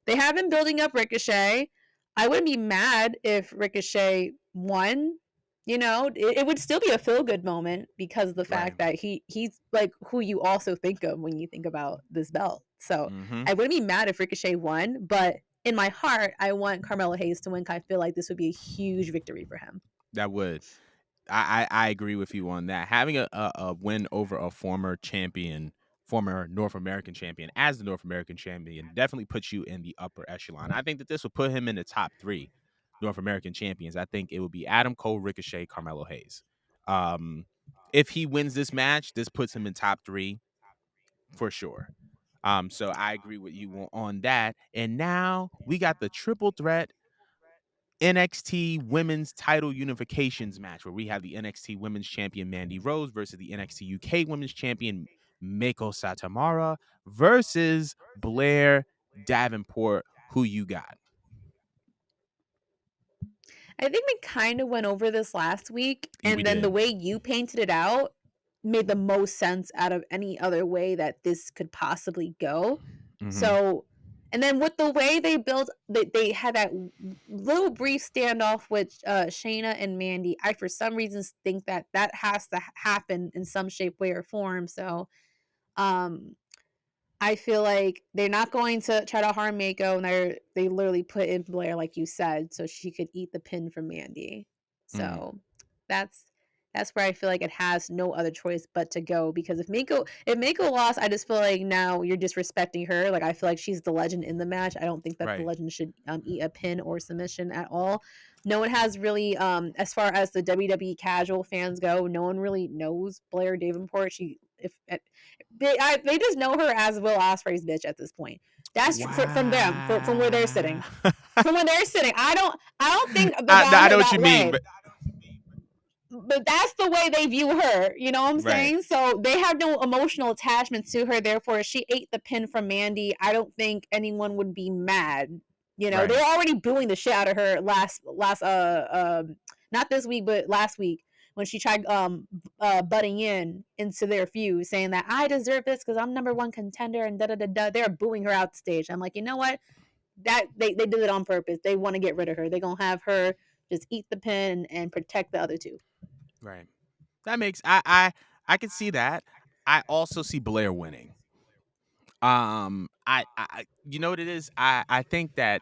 they have been building up Ricochet. I wouldn't be mad if Ricochet won. You know, it would still be a feel good moment because of the Right. fact that he's like who you also think of when you think about this belt. So Mm-hmm. I wouldn't be mad if Ricochet won, but in my heart, I want Carmelo Hayes to win. 'Cause I feel like this would be a huge victory for him. That would. I agree with you on that. Having a win over a former champion, former North American champion as the North American champion definitely puts you in the upper echelon. I think that this would put him in the top three North American champions. I think it would be Adam Cole, Ricochet, Carmelo Hayes. Um, if he wins this match, this puts him in top three for sure. So I agree with you on that. And now we got the triple threat NXT Women's Title Unifications match where we have the NXT Women's Champion Mandy Rose versus the NXT UK Women's Champion Mako Satomura versus Blair Davenport. Who you got? I think we kind of went over this last week, We and then the did. way you painted it out made the most sense out of any other way that this could possibly go. Mm-hmm. So And then with the way they built, they had that little brief standoff with Shayna and Mandy. I for some reasons think that that has to happen in some shape, way, or form. So um, I feel like they're not going to try to harm Mako, and they literally put in Blair, like you said, so she could eat the pin from Mandy. Mm, So that's that's where I feel like it has no other choice but to go, because if Mako lost, I just feel like now you're disrespecting her. Like I feel like she's the legend in the match. I don't think that the right. legend should eat a pin or submission at all. No one has really, as far as the WWE casual fans go, no one really knows Blair Davenport. She if they just know her as Will Ospreay's bitch at this point. That's from them, from where they're Wow. sitting. From where they're sitting, I don't think I about her know what that you mean, way. but But that's the way they view her. You know what I'm right, saying? So they have no emotional attachment to her. Therefore, if she ate the pin from Mandy, I don't think anyone would be mad. You know, right, they're already booing the shit out of her last not this week but last week when she tried butting into their feud, saying that I deserve this because I'm number one contender and da da da da. They're booing her out the stage. I'm like, you know what? That they did it on purpose. They want to get rid of her. They're gonna have her just eat the pin and protect the other two. right. That makes I can see that. I also see Blair winning. You know what it is? I think that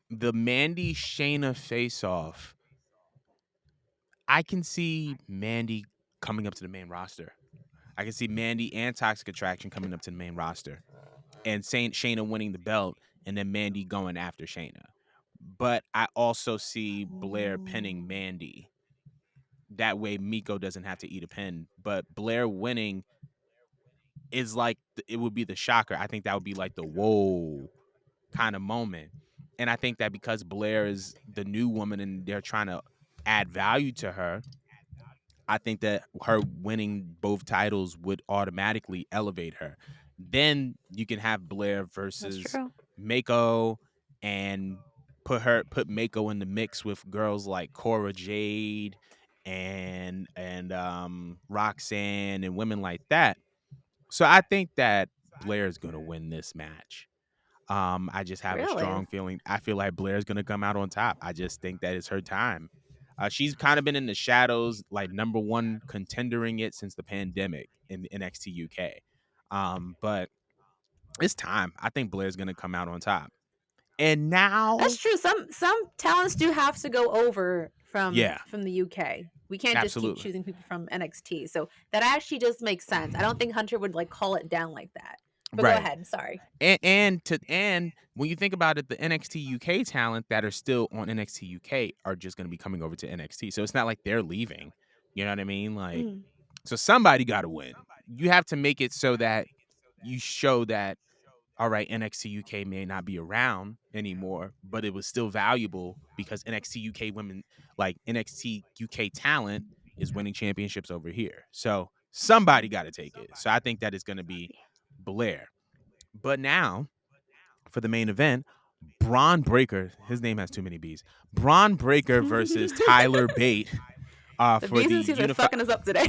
the Mandy Shayna face off, I can see Mandy coming up to the main roster. I can see Mandy and Toxic Attraction coming up to the main roster and saying Shayna winning the belt and then Mandy going after Shayna. But I also see Blair pinning Mandy. That way Miko doesn't have to eat a pin. But Blair winning is like it would be the shocker. I think that would be like the whoa kind of moment. And I think that because Blair is the new woman and they're trying to add value to her, I think that her winning both titles would automatically elevate her. Then you can have Blair That's versus true. Mako and put Mako in the mix with girls like Cora Jade and Roxanne and women like that. So I think that Blair is going to win this match. I just have a Really? strong feeling. I feel like Blair's gonna come out on top. I just think that it's her time. She's kind of been in the shadows, like number one contendering it since the pandemic in NXT UK. But it's time. I think Blair's gonna come out on top. And That's now, true. Some talents do have to go over yeah, from the UK. We can't just keep absolutely. choosing people from NXT. So that actually does make sense. I don't think Hunter would like call it down like that. But go Right. ahead. Sorry. And when you think about it, the NXT UK talent that are still on NXT UK are just going to be coming over to NXT. So it's not like they're leaving. You know what I mean? Like, Mm, so somebody got to win. You have to make it so that you show that all right, NXT UK may not be around anymore, but it was still valuable because NXT UK women, like NXT UK talent, is winning championships over here. So somebody got to take it. So I think that is going to be Blair. But now for the main event, Braun Breaker, his name has too many B's. Braun Breaker versus Tyler Bate the for the B's and C's are unified. fucking us up today.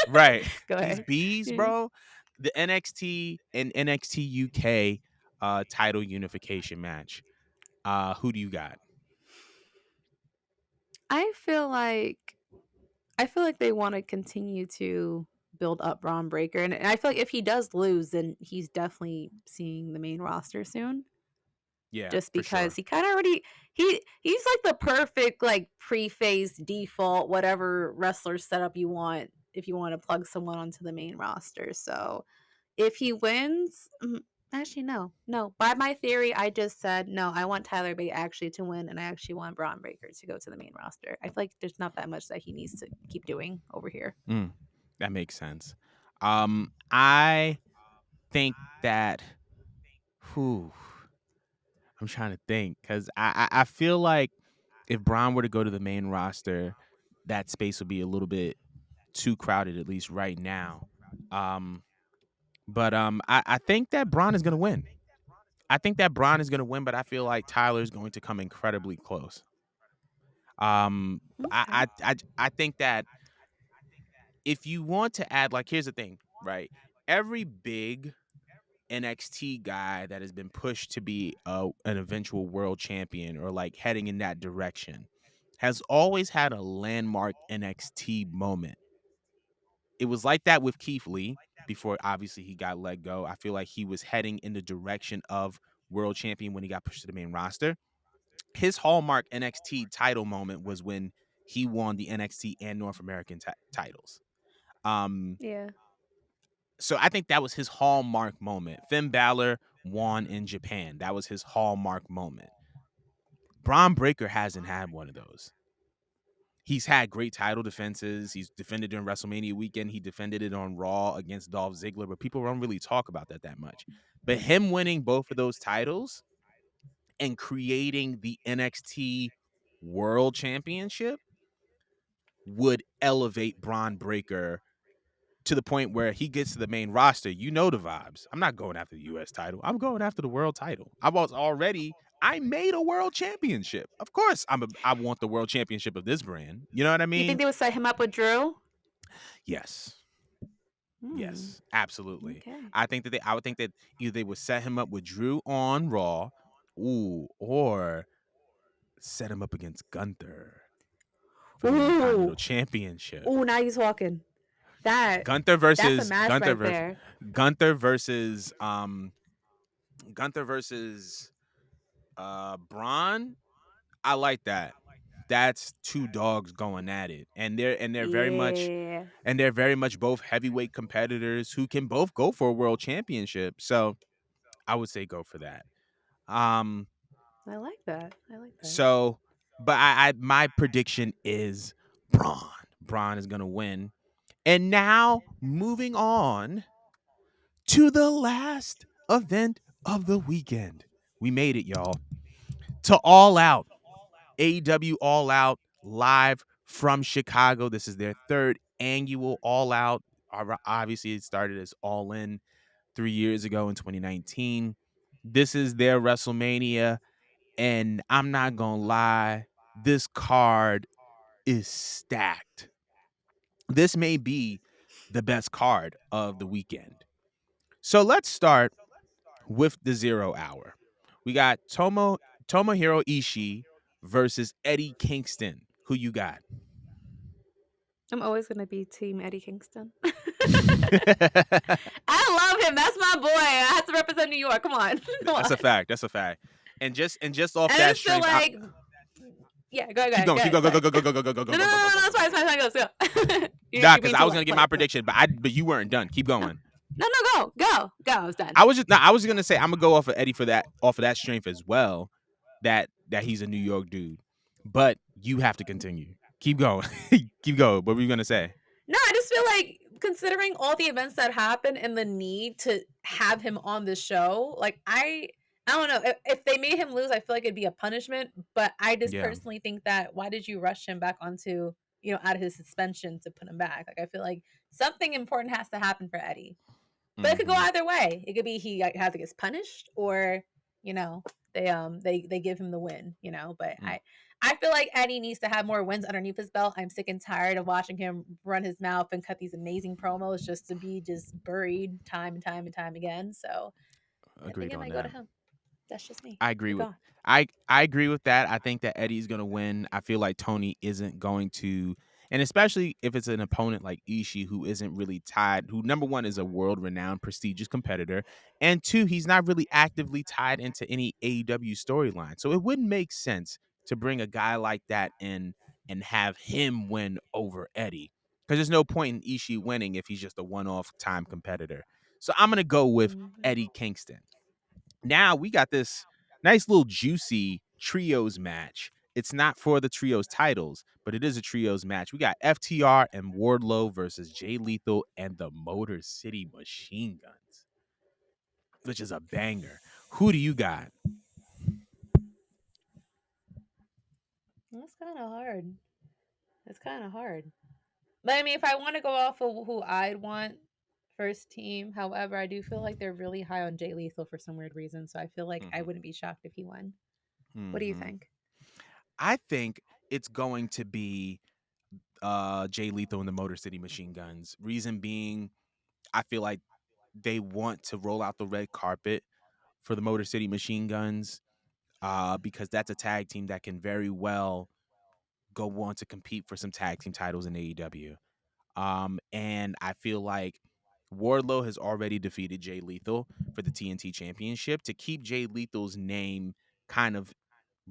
Right. Go These ahead. B's, Yeah. bro. The NXT and NXT UK title unification match. Who do you got? I feel like I feel like they want to continue to build up Braun Breaker, and I feel like if he does lose, then he's definitely seeing the main roster soon. Yeah, Just for because sure. he kind of already he's like the perfect like pre-phase default whatever wrestler setup you want if you want to plug someone onto the main roster. So if he wins, actually no. By my theory, I just said no. I want Tyler Bate actually to win, and I actually want Braun Breaker to go to the main roster. I feel like there's not that much that he needs to keep doing over here. Mm, that makes sense. I think that. Whew, I'm trying to think because I feel like if Braun were to go to the main roster, that space would be a little bit too crowded, at least right now. Um, but I think that Braun is going to win. I think that Braun is going to win, but I feel like Tyler's going to come incredibly close. Um, Okay. I think that if you want to add, like, here's the thing, right? Every big NXT guy that has been pushed to be an eventual world champion or like heading in that direction has always had a landmark NXT moment. It was like that with Keith Lee before obviously he got let go. I feel like he was heading in the direction of world champion when he got pushed to the main roster. His hallmark NXT title moment was when he won the NXT and North American titles. Um, Yeah. so I think that was his hallmark moment. Finn Balor won in Japan. That was his hallmark moment. Braun Breaker hasn't had one of those. He's had great title defenses. He's defended during WrestleMania weekend. He defended it on Raw against Dolph Ziggler, but people don't really talk about that much. But him winning both of those titles and creating the NXT World Championship would elevate Braun Breaker to the point where he gets to the main roster. You know the vibes. I'm not going after the US title. I'm going after the world title. I made a world championship. Of course, I want the world championship of this brand. You know what I You think mean? they would set him up with Drew? Yes. Hmm. Yes, absolutely. Okay. I would think that either they would set him up with Drew on Raw, or set him up against Gunther for the Intercontinental Ooh. Championship. Ooh, now you're talking. That Gunther that's a versus match Gunther right versus there. Gunther versus Gunther versus Braun. I like that. That's two dogs going at it. Yeah. And they're very much both heavyweight competitors who can both go for a world championship. So I would say go for that. Um I like that. I like that. so but I my prediction is Braun. Braun is gonna win. And now moving on to the last event of the weekend. We made it, y'all. To All Out. AEW All Out live from Chicago. This is their third annual All Out. Obviously, it started as All In 3 years ago in 2019. This is their WrestleMania. And I'm not going to lie, this card is stacked. This may be the best card of the weekend. So let's start with the 0 hour. We got Tomohiro Ishii versus Eddie Kingston. Who you got? I'm always gonna be Team Eddie Kingston. I love him. That's my boy. I have to represent New York. Come on, come That's on. a fact. That's a fact. And just off And I that just feel strength, like, yeah, go keep ahead, going, go keep ahead, going, go go, go, ahead. go, go, go, go, go, go, No, go, no, go, go, no, go, no, go, no, go. it's fine, it's fine, let's go. Nah, You're because being I too was gonna get my polite. Go ahead. prediction, but you weren't done. Keep No, going. no, no, go. I was done. I was just gonna say I'm gonna go off of Eddie for that off of that strength as well. That he's a New York dude, but you have to continue. Keep going, keep going. What were you gonna say? No, I just feel like considering all the events that happen and the need to have him on the show, like I don't know if they made him lose, I feel like it'd be a punishment. But I just Yeah. personally think that why did you rush him back onto out of his suspension to put him back? Like I feel like something important has to happen for Eddie. But it could go Mm-hmm. either way. It could be he has to get punished, or you know they give him the win. But I feel like Eddie needs to have more wins underneath his belt. I'm sick and tired of watching him run his mouth and cut these amazing promos just to be just buried time and time and time again. So I think Agreed it on might go to that. him. That's just me. I agree You're with gone. I agree with that. I think that Eddie's gonna win. I feel like Tony isn't going to, and especially if it's an opponent like Ishii who isn't really tied, who number one is a world renowned prestigious competitor, and two, he's not really actively tied into any AEW storyline. So it wouldn't make sense to bring a guy like that in and have him win over Eddie. Because there's no point in Ishii winning if he's just a one-off time competitor. So I'm gonna go with Mhm. Eddie Kingston. Now we got this nice little juicy trios match. It's not for the trios titles, but it is a trios match. We got FTR and Wardlow versus Jay Lethal and the Motor City Machine Guns, which is a banger. Who do you got? That's kind of hard. That's kind of hard. But I mean, if I want to go off of who I'd want first team, however, I do feel like they're really high on Jay Lethal for some weird reason. So I feel like I Mm-hmm. wouldn't be shocked if he won. What do you Mm-hmm. think? I think it's going to be Jay Lethal and the Motor City Machine Guns. Reason being, I feel like they want to roll out the red carpet for the Motor City Machine Guns, because that's a tag team that can very well go on to compete for some tag team titles in AEW. And I feel like Wardlow has already defeated Jay Lethal for the TNT Championship. To keep Jay Lethal's name kind of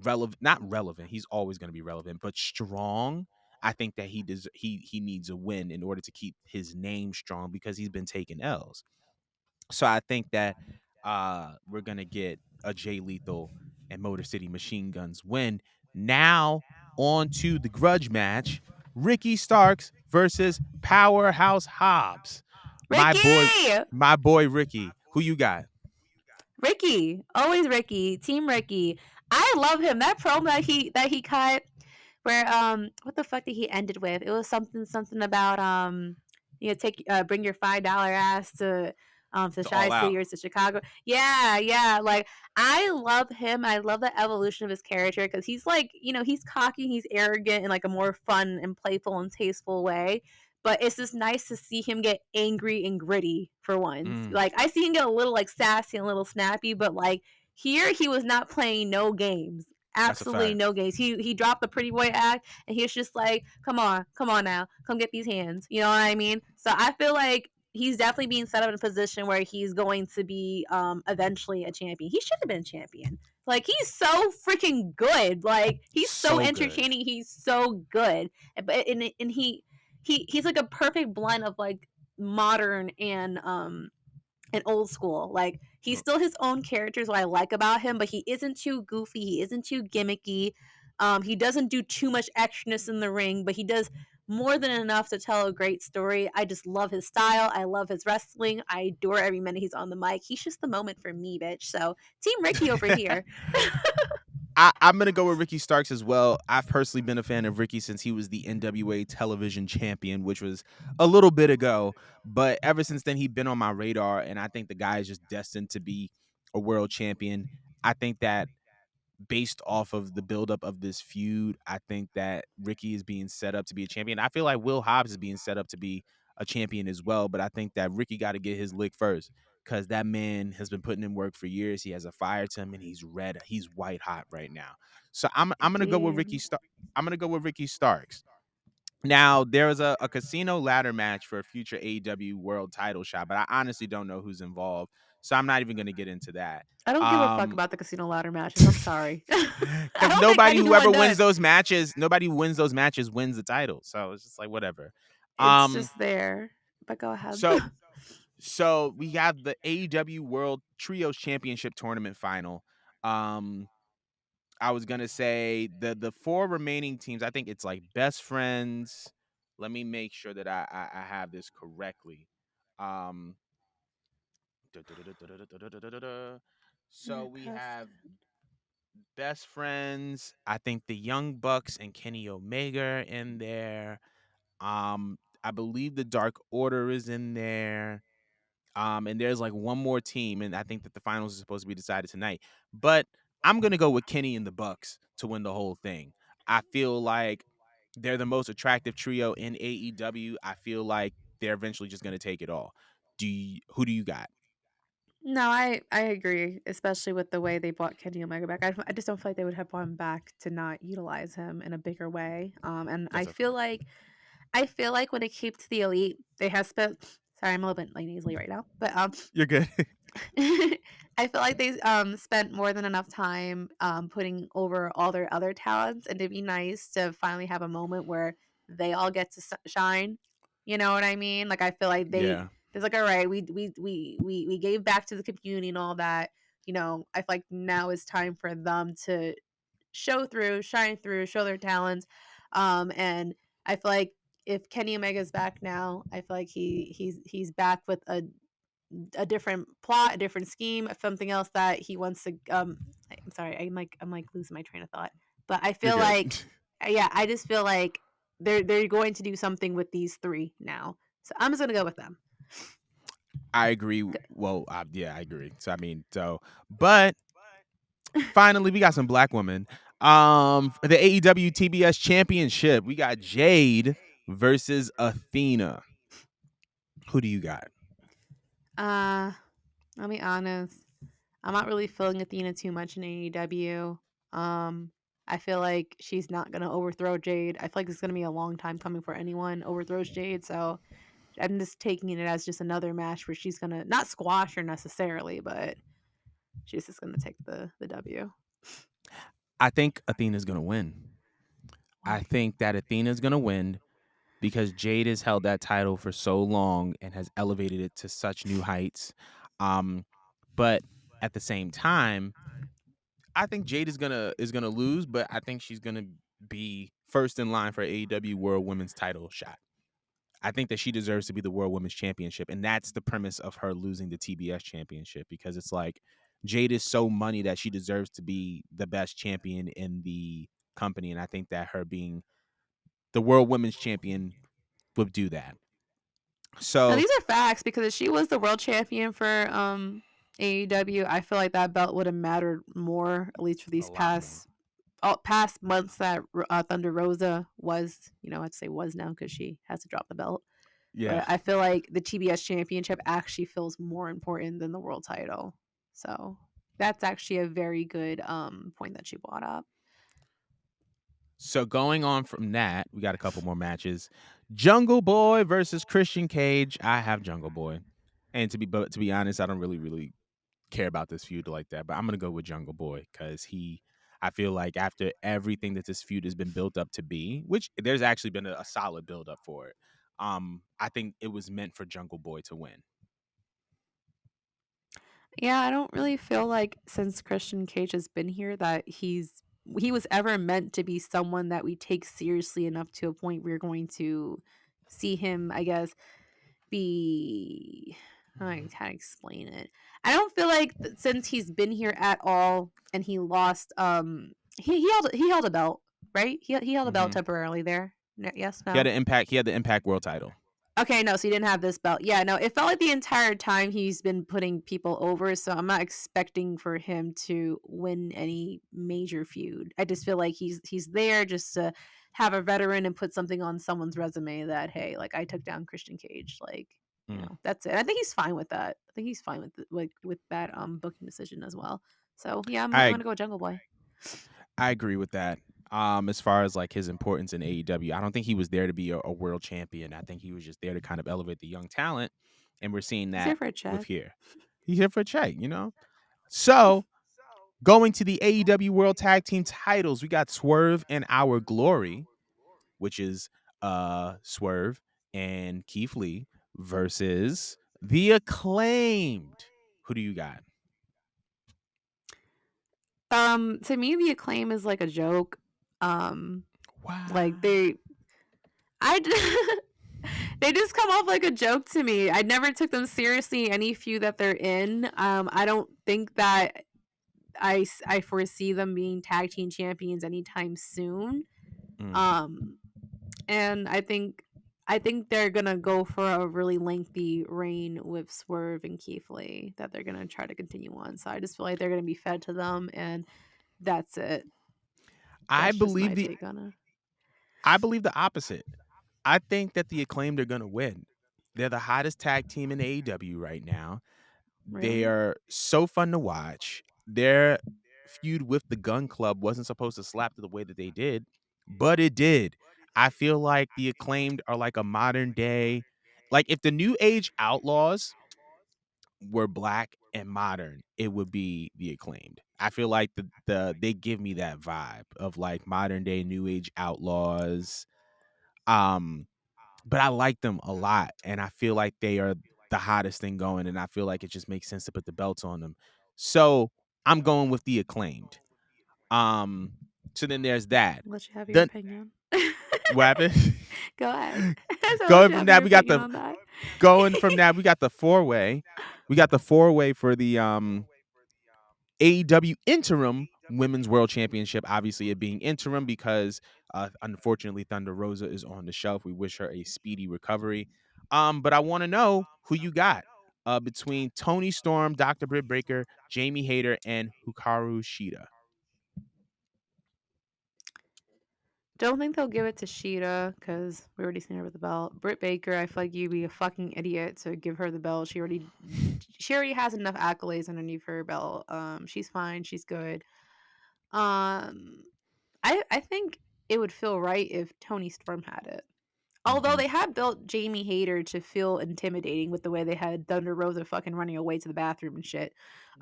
relevant, not relevant, he's always going to be relevant, but strong. I think that he needs a win in order to keep his name strong because he's been taking L's. So I think that we're gonna get a Jay Lethal and Motor City Machine Guns win. Now on to the grudge match: Ricky Starks versus Powerhouse Hobbs. My boy, Ricky! my boy Ricky. Who you got? Ricky, always Ricky, Team Ricky. I love him. That promo that he cut, where what the fuck did he end it with? It was something about take bring your $5 ass to To All Chi City Out. or to Chicago. Yeah, yeah. Like I love him. I love the evolution of his character because he's like he's cocky, he's arrogant in like a more fun and playful and tasteful way. But it's just nice to see him get angry and gritty for once. Mm, Like I see him get a little like sassy and a little snappy, but like here he was not playing no games. that's a Absolutely fact. no games. He dropped the pretty boy act and he was just like, come on now, come get these hands. You know what I mean? So I feel like he's definitely being set up in a position where he's going to be eventually a champion. He should have been a champion. Like he's so freaking good. Like he's so So good. entertaining. He's so good. And he's like a perfect blend of like modern and old school. Like he's still his own character is what I like about him, but he isn't too goofy, he isn't too gimmicky. He doesn't do too much extraness in the ring, but he does more than enough to tell a great story. I just love his style. I love his wrestling. I adore every minute he's on the mic. He's just the moment for me, bitch. So Team Ricky over here. I'm gonna go with Ricky Starks as well. I've personally been a fan of Ricky since he was the NWA television champion, which was a little bit ago. But ever since then, he's been on my radar, and I think the guy is just destined to be a world champion. I think that based off of the buildup of this feud, I think that Ricky is being set up to be a champion. I feel like Will Hobbs is being set up to be a champion as well, but I think that Ricky got to get his lick first because that man has been putting in work for years. He has a fire to him, and he's red. He's white hot right now. So I'm gonna go with Indeed. I'm gonna go with Ricky Starks. Now there is a casino ladder match for a future AEW World Title shot, but I honestly don't know who's involved, so I'm not even gonna get into that. I don't give a fuck Um, about the casino ladder matches. I'm sorry. I because don't think anyone does. nobody who wins those matches wins the title. So it's just like whatever. It's Um, just there. But go ahead. so so we have the AEW World Trios Championship Tournament final. Um, I was gonna say the four remaining teams. I think it's like Best Friends. Let me make sure that I have this correctly. Um, so we have Best Friends. I think the Young Bucks and Kenny Omega are in there. I believe the Dark Order is in there. And there's like one more team, and I think that the finals is supposed to be decided tonight. But I'm gonna go with Kenny and the Bucks to win the whole thing. I feel like they're the most attractive trio in AEW. I feel like they're eventually just gonna take it all. Who do you got? No, I agree, especially with the way they brought Kenny Omega back. I just don't feel like they would have brought him back to not utilize him in a bigger way. And That's a fact. I feel like when it came to the elite, they have spent. Sorry, I'm a little bit like nasally right now, but You're good. I feel like they spent more than enough time putting over all their other talents, and it'd be nice to finally have a moment where they all get to shine. You know what I mean? Like I feel like Yeah. there's like all right, we gave back to the community and all that. I feel like now is time for them to show through, shine through, show their talents. And I feel like if Kenny Omega's back now, I feel like he's back with a different plot, a different scheme, something else that he wants to. I'm sorry, I'm like losing my train of thought, but I You're feel good. like, yeah, I just feel like they're going to do something with these three now, so I'm just gonna go with them. I agree. Well, yeah, I agree. So I mean, but finally, we got some black women. For the AEW TBS Championship, we got Jade versus Athena. Who do you got? Uh, I'll be honest. I'm not really feeling Athena too much in AEW. I feel like she's not gonna overthrow Jade. I feel like it's gonna be a long time coming for anyone overthrows Jade. So I'm just taking it as just another match where she's gonna not squash her necessarily, but she's just gonna take the W. I think Athena's gonna win. I Why? think that Athena's gonna win because Jade has held that title for so long and has elevated it to such new heights. Um, but at the same time, I think Jade is gonna lose, but I think she's gonna be first in line for AEW World Women's Title shot. I think that she deserves to be the World Women's Championship, and that's the premise of her losing the TBS Championship because it's like Jade is so money that she deserves to be the best champion in the company, and I think that her being the World Women's Champion would do that. Now So these are facts because if she was the world champion for AEW, I feel like that belt would have mattered more, at least for a these lot more. past months that Thunder Rosa was. I'd say was now because she has to drop the belt. Yeah. But I feel like the TBS championship actually feels more important than the world title. So that's actually a very good point that you brought up. So going on from that, we got a couple more matches. Jungle Boy versus Christian Cage. I have Jungle Boy. And to be honest, I don't really care about this feud like that, but I'm gonna go with Jungle Boy because I feel like after everything that this feud has been built up to be, which there's actually been a solid build up for it. I think it was meant for Jungle Boy to win. Yeah, I don't really feel like since Christian Cage has been here that he was ever meant to be someone that we take seriously enough to a point we're going to see him, I guess, be how to explain it. I don't feel like since he's been here at all and he lost he held a belt, right? He held a belt Hmm. temporarily there. Yes, He had no. an impact. He had the Impact World Title. Okay, no, so he didn't have this belt. Yeah, no, it felt like the entire time he's been putting people over, so I'm not expecting for him to win any major feud. I just feel like he's there just to have a veteran and put something on someone's resume that hey, like I took down Christian Cage, like Mm. that's it. I think he's fine with that. I think he's fine with like with that booking decision as well. So yeah, I'm I gonna go Jungle Boy. I agree with that. As far as like his importance in AEW, I don't think he was there to be a world champion. I think he was just there to kind of elevate the young talent, and we're seeing He's here that for a with check. here. He's here for a check, you know. So going to the AEW World Tag Team titles, we got Swerve and Our Glory, which is Swerve and Keith Lee versus the Acclaimed. Who do you got? To me, the acclaim is like a joke. Like Wow. I they just come off like a joke to me. I never took them seriously any few that they're in. I don't think that I foresee them being tag team champions anytime soon. Mm. Um, and I think they're gonna go for a really lengthy reign with Swerve and Keith Lee that they're gonna try to continue on. So I just feel like they're gonna be fed to them, and that's it. I That's just believe my the take on it. I believe the opposite. I think that the Acclaimed are going to win. They're the hottest tag team in AEW right now. They Really? are so fun to watch. Their feud with the Gun Club wasn't supposed to slap to the way that they did, but it did. I feel like the Acclaimed are like a modern day, like if the New Age Outlaws were black and modern, it would be the Acclaimed. I feel like they give me that vibe of like modern day New Age Outlaws. Um, but I like them a lot, and I feel like they are the hottest thing going, and I feel like it just makes sense to put the belts on them. So I'm going with the Acclaimed. Um, so then there's that. I'll let you have your Then opinion. what happened? Go ahead. So I'll let going you from have that, your we got opinion the on that. going from that, we got the four way. We got the four way for the AEW interim women's world championship. Obviously, it being interim because unfortunately Thunder Rosa is on the shelf. We wish her a speedy recovery. But I want to know who you got between Tony Storm, Dr. Britt Baker, Jamie Hayter, and Hikaru Shida. don't think they'll give it to Sheeta because we already seen her with the belt. Britt Baker, I feel like you'd be a fucking idiot to give her the belt. She already has enough accolades underneath her belt. She's fine. She's good. Um, I think it would feel right if Tony Storm had it. Although Hmm. they had built Jamie Hayter to feel intimidating with the way they had Thunder Rosa fucking running away to the bathroom and shit.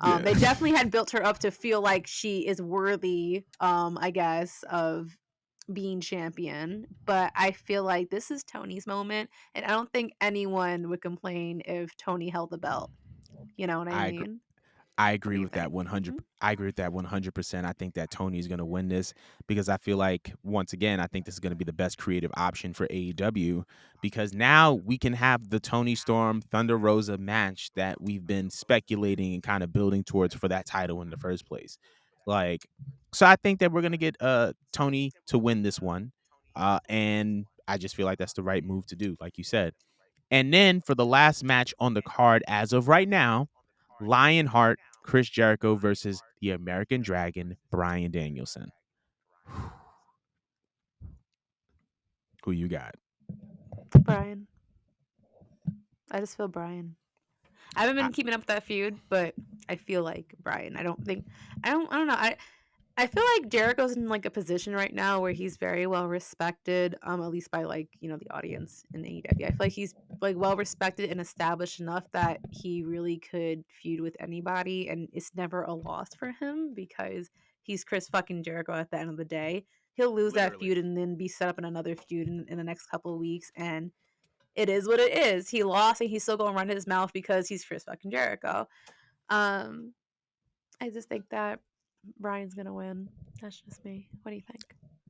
Yeah. They definitely had built her up to feel like she is worthy, I guess, of being champion. But I feel like this is Tony's moment, and I don't think anyone would complain if Tony held the belt. You know what I I agree. mean? I What agree do you with that think? 100. Mhm. I agree with that 100%. I think that Tony's going to win this because I feel like once again, I think this is going to be the best creative option for AEW because now we can have the Tony Storm Thunder Rosa match that we've been speculating and kind of building towards for that title in the first place. Like, so I think that we're going to get Tony to win this one. And I just feel like that's the right move to do, like you said. And then for the last match on the card as of right now, Lionheart, Chris Jericho versus the American Dragon, Bryan Danielson. Who you got? Brian. I just feel Brian. I haven't I, been keeping up with that feud, but I feel like Brian. I don't know. I feel like Jericho's in like a position right now where he's very well respected, at least by like, the audience in AEW. I feel like he's like well respected and established enough that he really could feud with anybody and it's never a loss for him because he's Chris fucking Jericho at the end of the day. He'll lose that Literally. feud and then be set up in another feud in the next couple of weeks and it is what it is. He lost and he's still going to run his mouth because he's Chris fucking Jericho. Um, I just think that Brian's gonna win. That's just me. What do you think?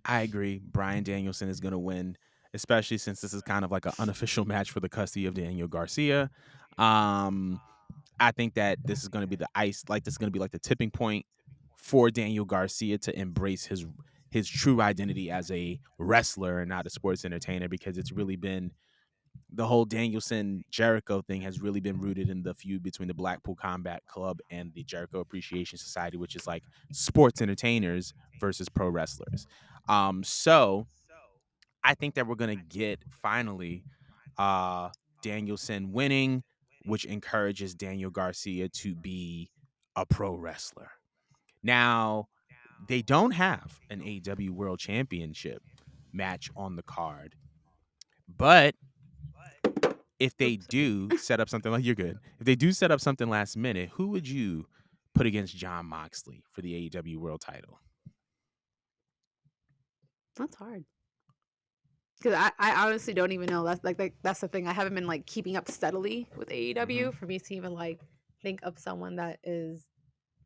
I agree. Bryan Danielson is going to win, especially since this is kind of like an unofficial match for the custody of Daniel Garcia. Um, I think that this is going to be the ice, like this is going to be like the tipping point for Daniel Garcia to embrace his true identity as a wrestler and not a sports entertainer because it's really been the whole Danielson Jericho thing has really been rooted in the feud between the Blackpool Combat Club and the Jericho Appreciation Society, which is like sports entertainers versus pro wrestlers. So I think that we're gonna get finally uh Danielson winning, which encourages Daniel Garcia to be a pro wrestler. Now, they don't have an AEW World Championship match on the card, but if they Oops. do set up something like you're good, if they do set up something last minute, who would you put against John Moxley for the AEW World Title? That's hard. Because I honestly don't even know. That's the thing. I haven't been like keeping up steadily with Hmm. AEW for me to even like think of someone that is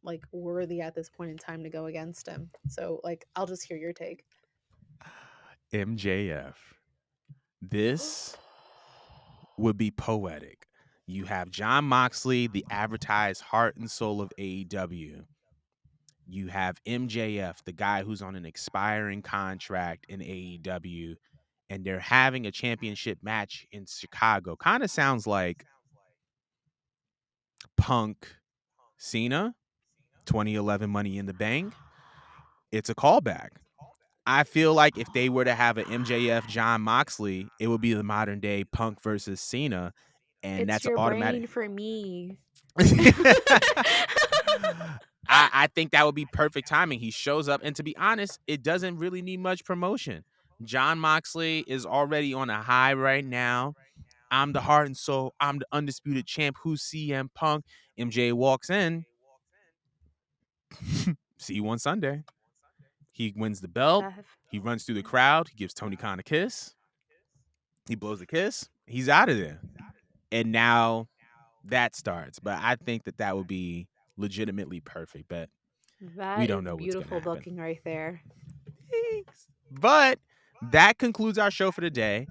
like worthy at this point in time to go against him. So like I'll just hear your take. MJF. This would be poetic. You have John Moxley, the advertised heart and soul of AEW. You have MJF, the guy who's on an expiring contract in AEW, and they're having a championship match in Chicago. Kind of sounds like Punk Cena 2011 Money in the Bank. It's a callback. I feel like if they were to have an MJF John Moxley, it would be the modern day Punk versus Cena, and It's that's your automatic. brain for me. I think that would be perfect timing. He shows up, and to be honest, it doesn't really need much promotion. John Moxley is already on a high right now. I'm the heart and soul. I'm the undisputed champ. Who's CM Punk? MJ walks in. See you on Sunday. He wins the belt. That He runs through the crowd. He gives Tony Khan a kiss. He blows a kiss. He's out of there. And now that starts. But I think that that would be legitimately perfect. But we that don't is know what's going to beautiful happen. booking right there. Thanks. But that concludes our show for today.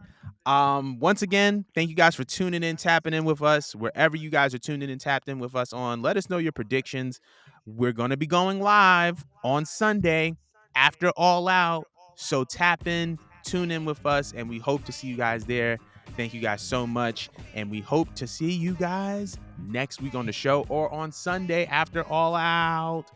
Once again, thank you guys for tuning in, tapping in with us. Wherever you guys are tuning in, tapped in with us on, let us know your predictions. We're going to be going live on Sunday after All Out. So tap in, tune in with us, and we hope to see you guys there. Thank you guys so much. And we hope to see you guys next week on the show or on Sunday after All Out.